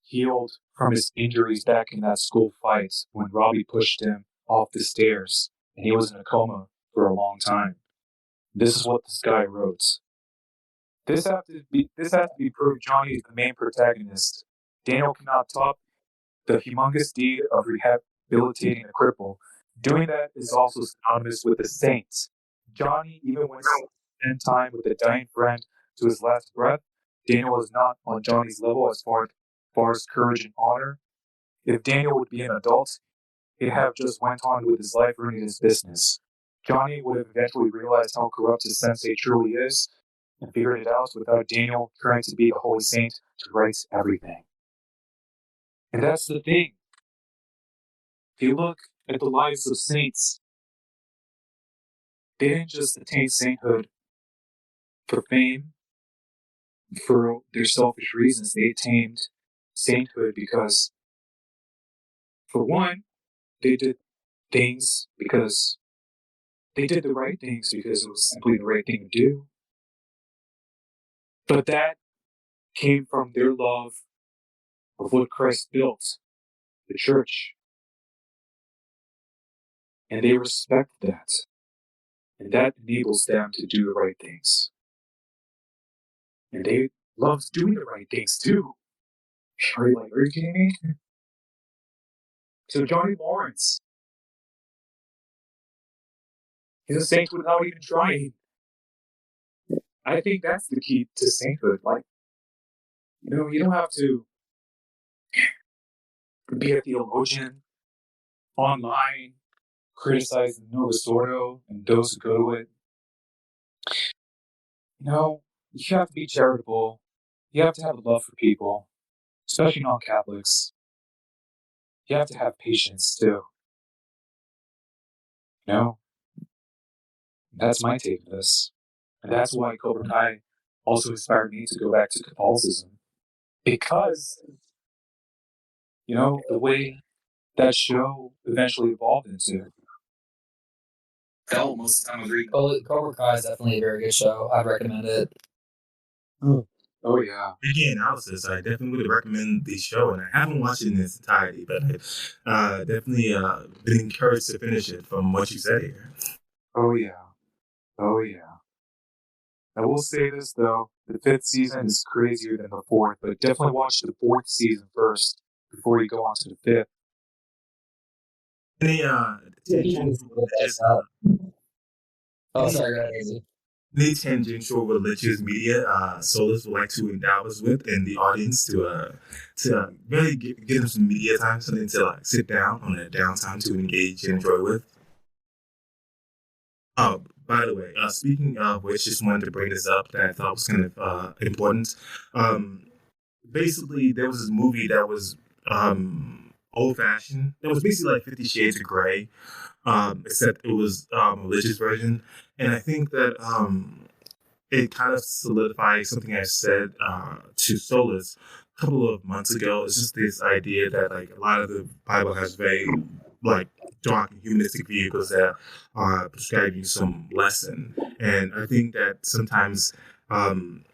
healed from his injuries back in that school fight when Robbie pushed him off the stairs, and he was in a coma for a long time. This is what this guy wrote. This has to be proof Johnny is the main protagonist. Daniel cannot top the humongous deed of rehabilitating a cripple. Doing that is also synonymous with the saints. Johnny, even when he spent time with a dying friend to his last breath, Daniel is not on Johnny's level as far as courage and honor. If Daniel would be an adult, he'd have just went on with his life running his business. Johnny would have eventually realized how corrupt his sensei truly is and figured it out without Daniel trying to be the holy saint to right everything. And that's the thing. If you look at the lives of saints, they didn't just attain sainthood for fame, for their selfish reasons. They attained sainthood because, for one, they did things because They did the right things because it was simply the right thing to do. But that came from their love of what Christ built, the church. And they respect that. And that enables them to do the right things. And they love doing the right things too. Are you kidding me? So Johnny Lawrence, he's a saint without even trying. I think that's the key to sainthood. Like, you don't have to be a theologian online, criticize the Novus Ordo and those who go to it. You have to be charitable. You have to have a love for people, especially non-Catholics. You have to have patience too. That's my take of this. And that's why Cobra Kai also inspired me to go back to Catholicism. Because, the way that show eventually evolved into. Hell, most of the time I agree. Cobra Kai is definitely a very good show. I'd recommend it. Oh, yeah. Making analysis, I definitely would recommend the show, and I haven't watched it in its entirety, but I've definitely been encouraged to finish it from what you said here. Oh, yeah. I will say this, though. The 5th season is crazier than the 4th, but definitely watch the 4th season first before you go on to the 5th. Sorry, guys. Any tangential religious media Solus would like to endow us with in the audience to really give them some media time, something to sit down on a downtime to engage and enjoy with? Oh, by the way, speaking of which, just wanted to bring this up that I thought was kind of important. Basically, there was this movie that was old-fashioned. It was basically like 50 Shades of Grey, except it was a religious version. And I think that it kind of solidifies something I said to Solus a couple of months ago. It's just this idea that a lot of the Bible has very dark and humanistic vehicles that are prescribing some lesson. And I think that sometimes when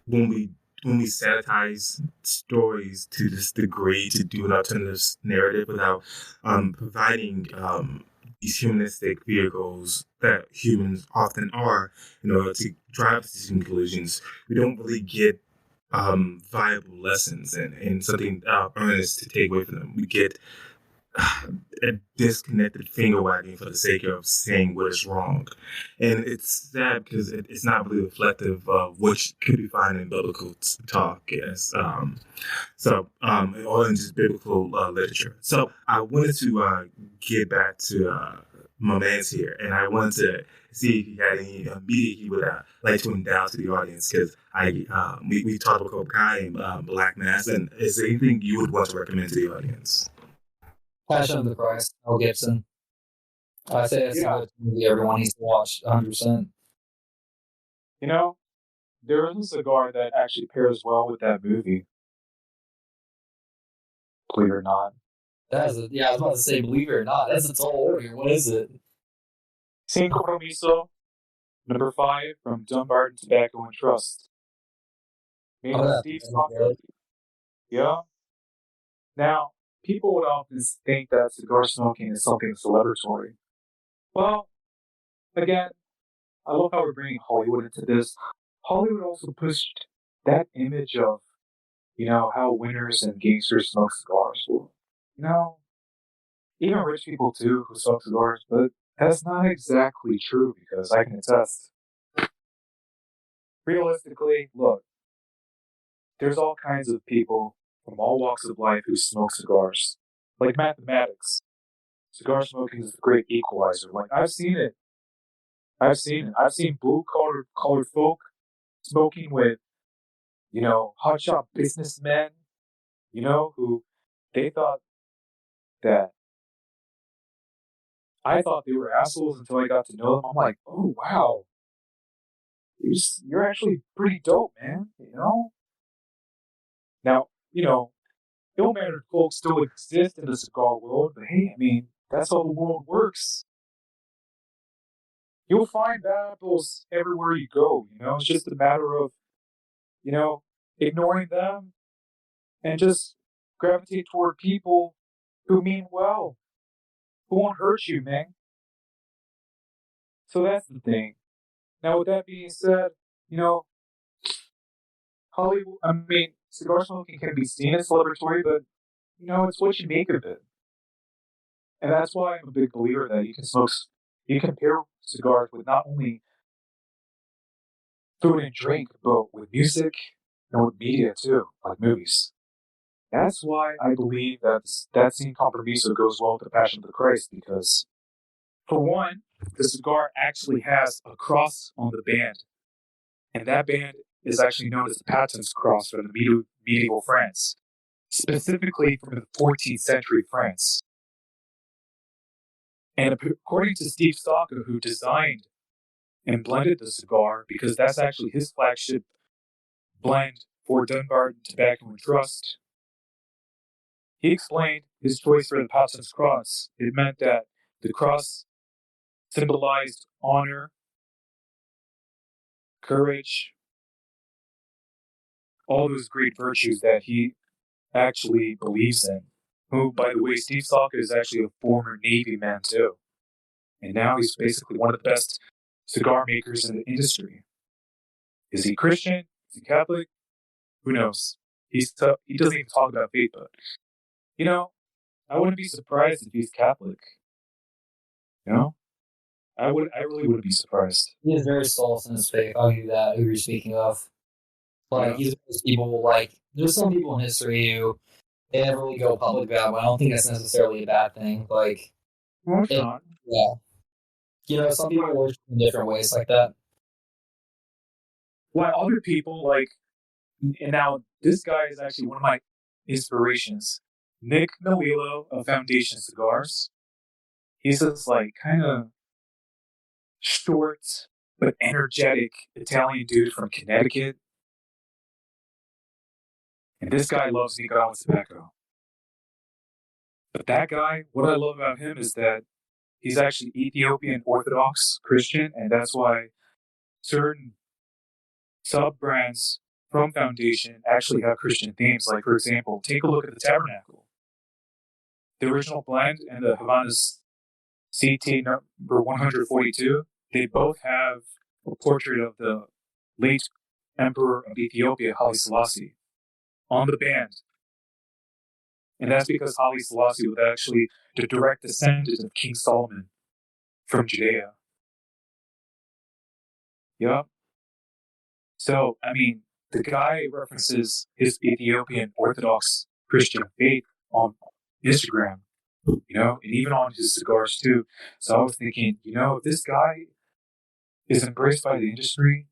we sanitize stories to this degree to do an alternative narrative without providing these humanistic vehicles that humans often are in order to drive to these conclusions, we don't really get viable lessons and something earnest to take away from them. We get a disconnected finger wagging for the sake of saying what is wrong. And it's sad because it's not really reflective of what could be found in biblical talk, yes. Or in just biblical literature. So I wanted to get back to my man's here, and I wanted to see if he had any media he would like to endow to the audience, because we talked about Cobra Kai and Black Mass, and is there anything you would want to recommend to the audience? Passion of the Christ, Mel Gibson. I say that's a good movie everyone needs to watch, 100%. There is a cigar that actually pairs well with that movie. Believe it or not. I was about to say, believe it or not, that's a tall order. What is it? Sin Compromiso, number 5 from Dumbarton Tobacco and Trust. Made with Steve Stalker. Yeah. Now, people would often think that cigar smoking is something celebratory. Well, again, I love how we're bringing Hollywood into this. Hollywood also pushed that image of, how winners and gangsters smoke cigars. Even rich people too who smoke cigars, but that's not exactly true because I can attest. Realistically, look, there's all kinds of people from all walks of life who smoke cigars. Like mathematics. Cigar smoking is a great equalizer. I've seen it. I've seen blue-collar folk smoking with, hotshot businessmen, who they thought that I thought they were assholes until I got to know them. I'm like, oh, wow. You're actually pretty dope, man, Now, ill-mannered folks still exist in the cigar world, but hey, that's how the world works. You'll find bad apples everywhere you go. It's just a matter of ignoring them and just gravitate toward people who mean well, who won't hurt you, man. So that's the thing. Now, with that being said, you know, Hollywood, cigar smoking can be seen as celebratory, but, it's what you make of it. And that's why I'm a big believer that you can pair cigars with not only food and drink, but with music and with media too, like movies. That's why I believe that scene compromiso goes well with the Passion of the Christ, because, for one, the cigar actually has a cross on the band, and that band is actually known as the Patens cross from the medieval France, specifically from the 14th century France. And according to Steve Saka, who designed and blended the cigar, because that's actually his flagship blend for Dunbarton Tobacco and Trust, he explained his choice for the Patens cross. It meant that the cross symbolized honor, courage, all those great virtues that he actually believes in. Who, by the way, Steve Saka is actually a former Navy man too. And now he's basically one of the best cigar makers in the industry. Is he Christian? Is he Catholic? Who knows? He doesn't even talk about faith, but, I wouldn't be surprised if he's Catholic. I really wouldn't be surprised. He is very false in his faith. I'll give you that. Who you're speaking of? He's one of those people. There's some people in history who they never really go public about, but I don't think that's necessarily a bad thing. No, it's not. Yeah. Some people worship in different ways like that. While other people, and now this guy is actually one of my inspirations, Nick Melillo of Foundation Cigars. He's this kind of short but energetic Italian dude from Connecticut. And this guy loves Nicaraguan tobacco. But that guy, what I love about him is that he's actually Ethiopian Orthodox Christian, and that's why certain sub-brands from Foundation actually have Christian themes. Like, for example, take a look at the Tabernacle. The original blend and the Havana's CT number 142, they both have a portrait of the late Emperor of Ethiopia, Haile Selassie, on the band. And that's because Haile Selassie was actually the direct descendant of King Solomon from Judea. Yup. So, the guy references his Ethiopian Orthodox Christian faith on Instagram, and even on his cigars too. So I was thinking, if this guy is embraced by the industry,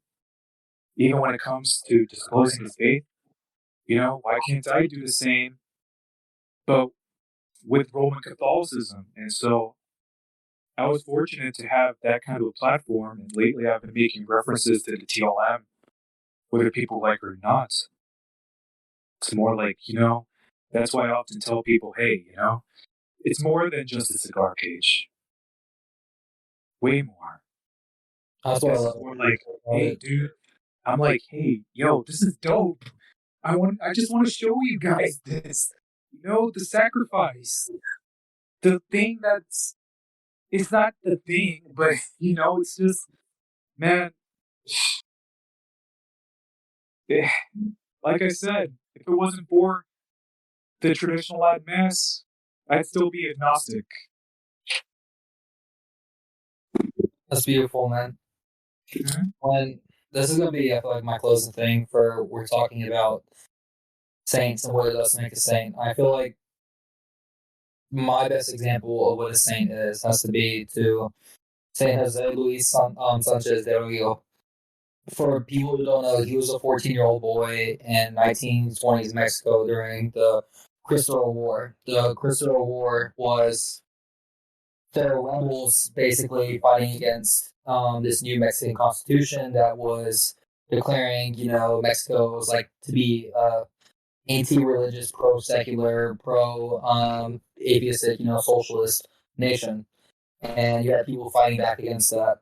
even when it comes to disclosing his faith, why can't I do the same, but with Roman Catholicism? And so I was fortunate to have that kind of a platform, and lately I've been making references to the TLM, whether people like it or not. It's more like, that's why I often tell people, hey, it's more than just a cigar page. Way more. That's what I love. More like, hey, dude, I'm like, hey, yo, this is dope. I just want to show you guys this. The sacrifice. The thing it's not the thing, but, it's just, man, like I said, if it wasn't for the traditional Latin Mass, I'd still be agnostic. That's beautiful, man. When this is gonna be, I feel like, my closing thing for we're talking about saints and what it does to make a saint. I feel like my best example of what a saint has to be to Saint Jose Luis Sanchez de Rio. For people who don't know, he was a 14-year-old boy in 1920s Mexico during the Cristero War. The Cristero War was the rebels basically fighting against this new Mexican constitution that was declaring, Mexico was to be anti-religious, pro-secular, pro-atheistic, socialist nation. And you had people fighting back against that.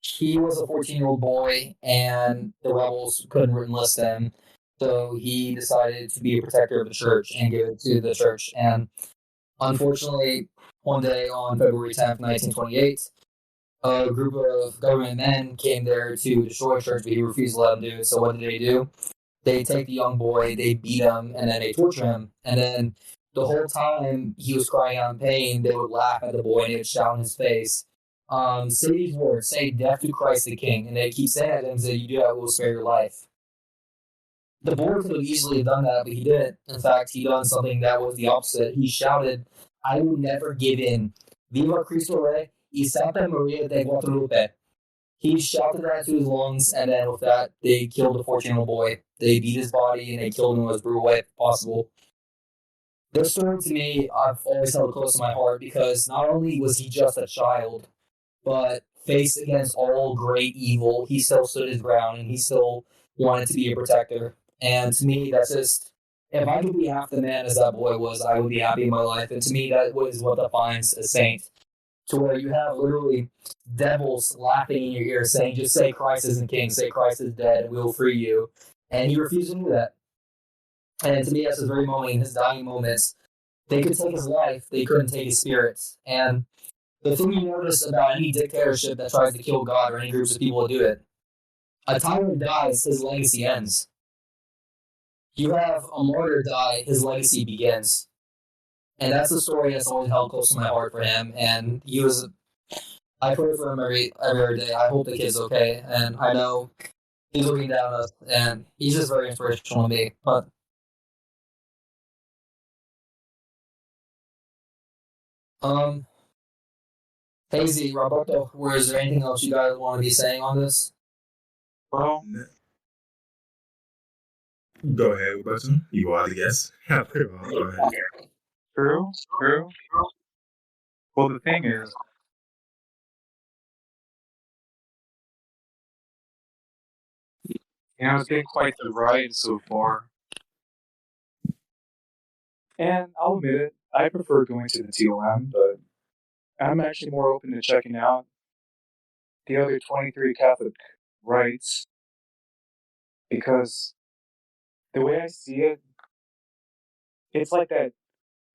he was a 14-year-old boy, and the rebels couldn't enlist him. So he decided to be a protector of the church and give it to the church. And unfortunately, one day on February 10th, 1928, a group of government men came there to destroy the church, but he refused to let them do it. So what did they do? They take the young boy, they beat him, and then they torture him. And then the whole time he was crying out in pain, they would laugh at the boy and they would shout in his face, say these words, say death to Christ the King. And they keep saying it and say, you do that, we'll spare your life. The boy could have easily done that, but he didn't. In fact, he done something that was the opposite. He shouted, I will never give in. Viva Cristo Rey y Santa Maria de Guadalupe. He shouted that to his lungs, and then with that, they killed the 14-year-old boy. They beat his body, and they killed him in the most brutal way possible. This story, to me, I've always held close to my heart because not only was he just a child, but faced against all great evil, he still stood his ground, and he still wanted to be a protector. And to me, that's just, if I could be half the man as that boy was, I would be happy in my life. And to me, that is what defines a saint. To where you have literally devils laughing in your ear saying, just say Christ isn't king, say Christ is dead, and we'll free you. And he refused to do that. And to me, that's his very moment, in his dying moments. They could take his life, they couldn't take his spirit. And the thing you notice about any dictatorship that tries to kill God or any groups of people to do it, a tyrant dies, his legacy ends. You have a martyr die, his legacy begins. And that's the story that's always held close to my heart for him. And he was, I pray for him every day. I hope the kid's okay. And I know he's looking down at us, and he's just very inspirational to me. But Hazy, Roberto, is there anything else you guys want to be saying on this? Well, Go ahead, Roberto. You are the guest. Go ahead. true. Well, the thing is, it's been quite the ride so far. And I'll admit it, I prefer going to the TOM, but I'm actually more open to checking out the other 23 Catholic rites because the way I see it, it's like that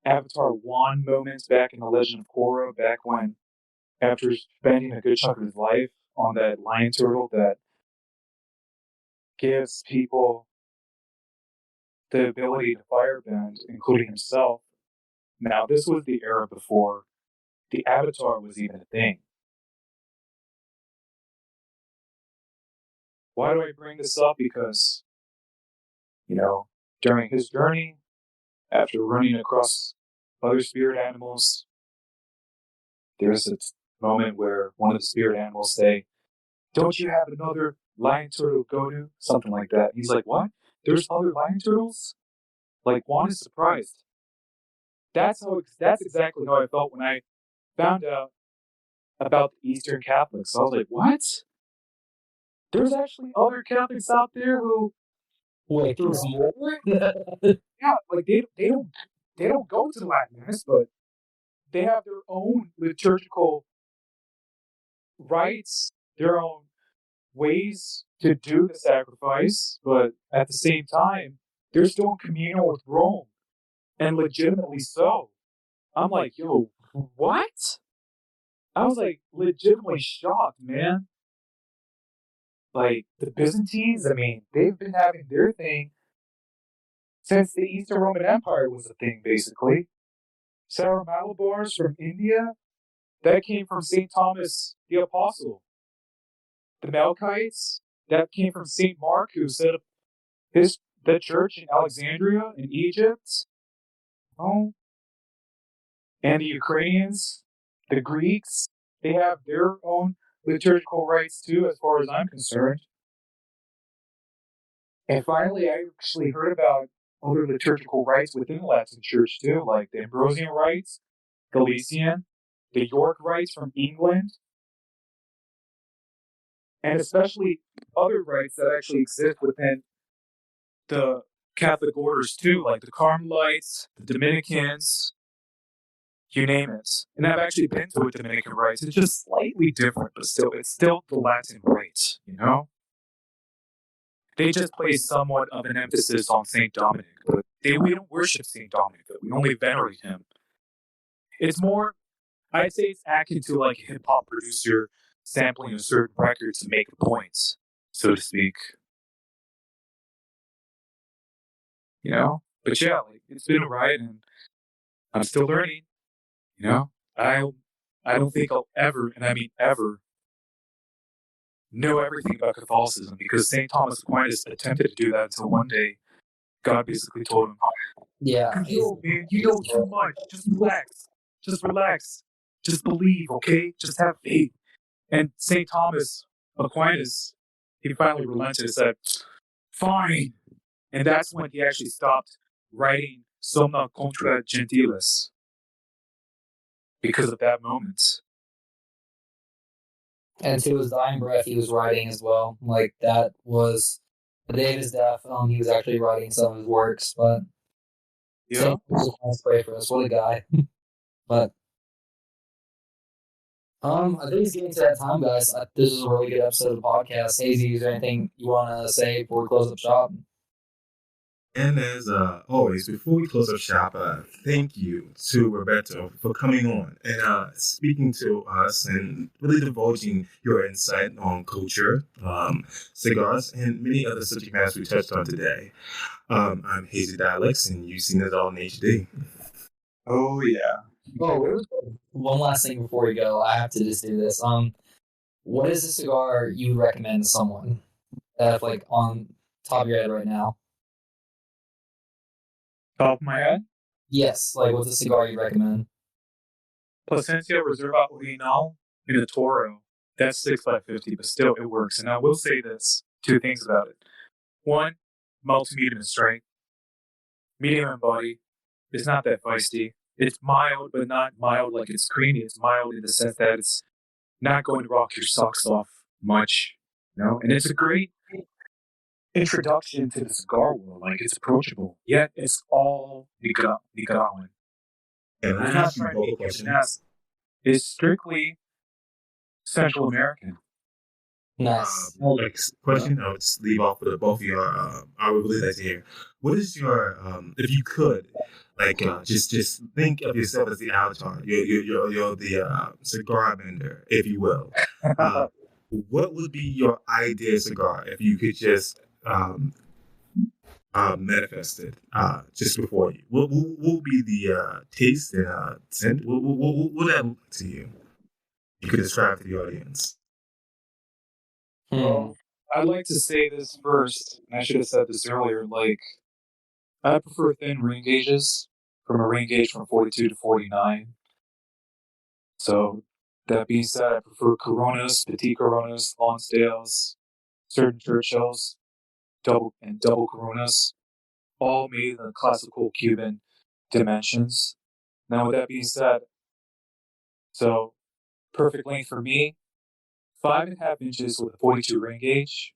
Avatar 1 moments back in The Legend of Korra, back when, after spending a good chunk of his life on that lion turtle that gives people the ability to firebend, including himself. Now, this was the era before the Avatar was even a thing. Why do I bring this up? Because, during his journey, after running across other spirit animals, there's a moment where one of the spirit animals say, don't you have another lion turtle to go to? Something like that. He's like, what? There's other lion turtles? Like, Juan is surprised. That's exactly how I felt when I found out about the Eastern Catholics. I was like, what? There's actually other Catholics out there who, Wait, there's more? yeah, like they don't go to Latin Mass, but they have their own liturgical rites, their own ways to do the sacrifice, but at the same time, they're still in communion with Rome, and legitimately so. I'm like, yo, what? I was like legitimately shocked, man. Like the Byzantines, I mean, they've been having their thing since the Eastern Roman Empire was a thing, basically. Sour Malabars from India, that came from St. Thomas the Apostle. The Melkites, that came from St. Mark, who set up the church in Alexandria in Egypt. Oh. And the Ukrainians, the Greeks, they have their own liturgical rites too, as far as I'm concerned. And finally, I actually heard about other liturgical rites within the Latin Church too, like the Ambrosian rites, Galician, the York rites from England, and especially other rites that actually exist within the Catholic orders too, like the Carmelites, the Dominicans. you name it. And I've actually been to a Dominican rite. It's just slightly different, but still, it's still the Latin rite, you know? They just place somewhat of an emphasis on St. Dominic, but we don't worship St. Dominic, we only venerate him. It's more, I'd say it's akin to like a hip-hop producer sampling a certain record to make a point, so to speak. You know? But yeah, like, it's been a ride, and I'm still learning. You know? I don't think I'll ever, and I mean ever, know everything about Catholicism, because St. Thomas Aquinas attempted to do that until one day God basically told him, Yeah. "Yo, man, you know too much. Just relax. Just relax. Just believe, okay? Just have faith." And St. Thomas Aquinas, he finally relented and said, "Fine." And that's when he actually stopped writing Somna contra Gentiles, because of that moment. And to his dying breath, he was writing as well. Like, that was the day of his death. He was actually writing some of his works. But Yeah. Saint Thomas, pray for us. What a guy. But I think it's getting to that time, guys. This is a really good episode of the podcast. Hazy, is there anything you want to say before we close up shop? And as always, before we close up shop, thank you to Roberto for coming on and speaking to us and really divulging your insight on culture, cigars, and many other subject matters we touched on today. I'm Hazy Dialects, and you've seen it all in HD. Oh, yeah. Oh, one last thing before we go. I have to just do this. What is a cigar you would recommend to someone that's like on top of your head right now? Top of my head? Yes, like what's a cigar you recommend? Plasencia Reserva Original in a Toro. That's 6x50, but still it works. And I will say this, two things about it. One, multi-medium in strength. Medium in body. It's not that feisty. It's mild, but not mild like it's creamy. It's mild in the sense that it's not going to rock your socks off much. You know? And it's a great introduction to the cigar world. Like, it's approachable. Yet it's all Nicaraguan. And I It's not asked you trying to both be questions. finesse. It's strictly Central American. Nice. Next question, I'll just leave off with both of your. I would really like to hear. What is your, if you could, like, just think of yourself as the avatar. You're the cigar vendor, if you will. What would be your ideal cigar if you could just manifest it just before you? What will be the taste and scent? What would that look like to you? You could describe to the audience. Well, I'd like to say this first. I should have said this earlier. Like, I prefer thin ring gauges from a ring gauge from 42 to 49. So, that being said, I prefer Coronas, Petit Coronas, Lonsdales, certain Churchills, double Coronas, all made in the classical Cuban dimensions. Now, with that being said, so perfect length for me, 5.5 inches with a 42 ring gauge.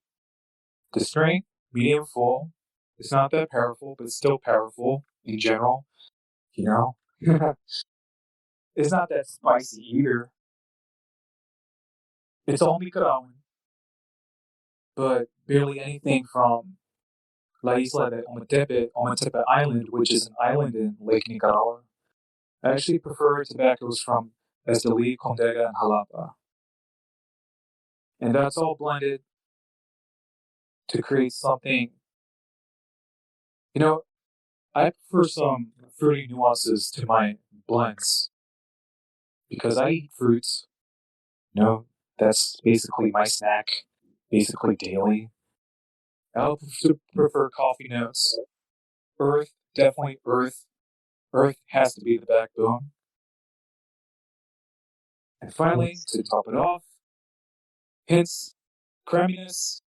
The strength, medium full. It's not that powerful, but it's still powerful in general. You know? It's not that spicy either. It's all Nicaraguan. But barely anything from La Isla de Ometepe Island, which is an island in Lake Nicaragua. I actually prefer tobaccos from Esteli, Condega, and Jalapa. And that's all blended to create something. You know, I prefer some fruity nuances to my blends because I eat fruits. You know, that's basically my snack, basically daily. I prefer coffee notes. Earth, definitely earth. Earth has to be the backbone. And finally, to top it off, hints, creaminess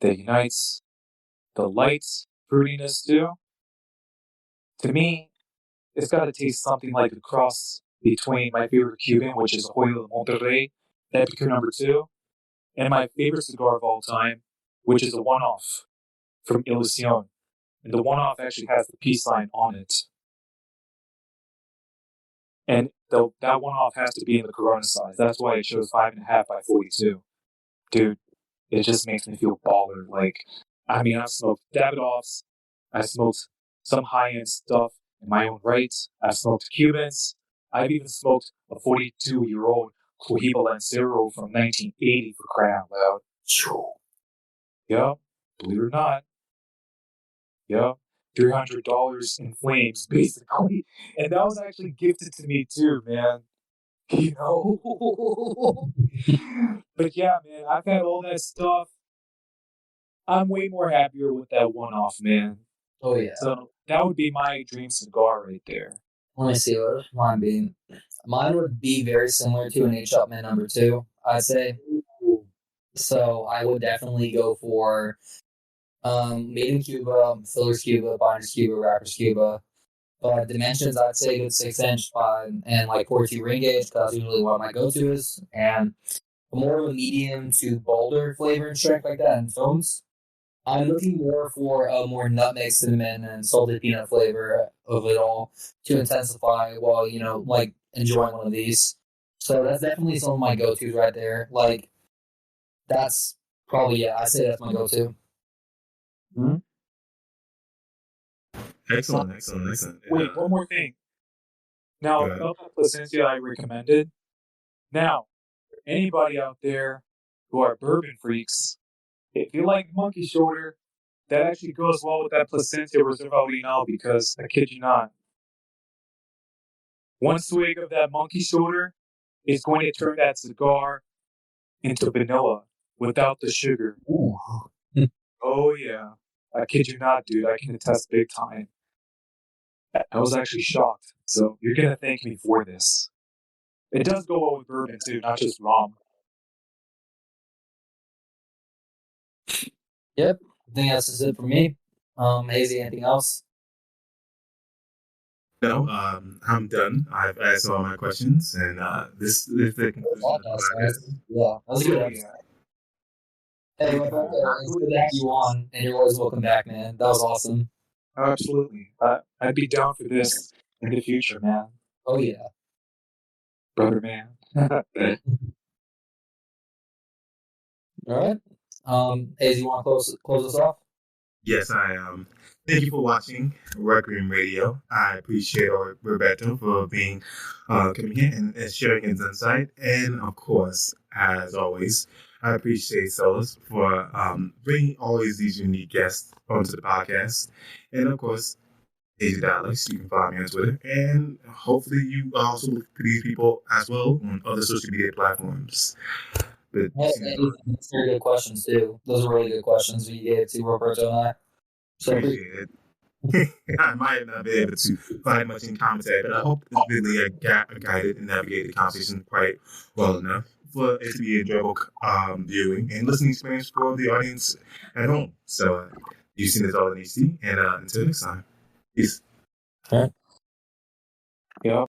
that unites the light fruitiness too. To me, it's got to taste something like a cross between my favorite Cuban, which is Hoyo de Monterrey, Epicure number 2, and my favorite cigar of all time, which is a one-off from Ilusión. And the one-off actually has the peace sign on it. And that one-off has to be in the Corona size. That's why it shows 5.5 by 42. Dude, it just makes me feel baller. Like, I mean, I've smoked Davidoffs. I smoked some high-end stuff in my own right. I've smoked Cubans. I've even smoked a 42-year-old Cohiba Lancero from 1980 for crying out loud. Yeah, believe it or not. Yeah, $300 in flames, basically. And that was actually gifted to me too, man. You know? But yeah, man, I've had all that stuff. I'm way more happier with that one-off, man. Oh yeah. So that would be my dream cigar right there. Let me see what mine be. Mine would be very similar to an H. Upman number 2, I'd say. So I would definitely go for made in Cuba, fillers Cuba, binders Cuba, wrappers Cuba. But dimensions, I'd say good 6-inch and like 42 ring gauge. That's usually what my go-to is. And more of a medium to bolder flavor and strength like that in foams. I'm looking more for a more nutmeg, cinnamon, and salted peanut flavor of it all to intensify while, like enjoying one of these. So that's definitely some of my go-tos right there. Like, that's probably, I'd say that's my go-to. Mm-hmm. Excellent. Wait, one more thing. Now, about the Placencia I recommended. Now, for anybody out there who are bourbon freaks, if you like monkey shoulder, that actually goes well with that Placencia Reserva Original because, I kid you not, one swig of that monkey shoulder is going to turn that cigar into vanilla without the sugar. Ooh. Oh, yeah. I kid you not, dude. I can attest big time. I was actually shocked. So you're going to thank me for this. It does go well with bourbon, too, not just rum. Yep. I think that's just it for me. Hazy, anything else? No, I'm done. I've asked all my questions, and this is the conclusion of the podcast. Yeah, that was a good episode. Hey, my friend, it's good to have you on, and you're always welcome back, man. That was awesome. Absolutely. I'd be down for this in the future, man. Oh, yeah. Brother, man. All right. Hazy, you want to close us off? Yes, I am. Thank you for watching Requiem Radio. I appreciate Roberto for being coming here and sharing his insight. And of course, as always, I appreciate Solus for bringing always these unique guests onto the podcast. And of course, Hazy Alex, you can find me on Twitter. And hopefully you also look for these people as well on other social media platforms. But, That's very good questions, too. Those are really good questions you gave to Roberto and I. So appreciate it. I might not be able to find much in commentary, but I hope it's really guided and navigated the conversation quite well enough for it to be enjoyable viewing and listening experience for the audience at home. So you've seen this all in HD, and until next time, peace. Okay. Yep.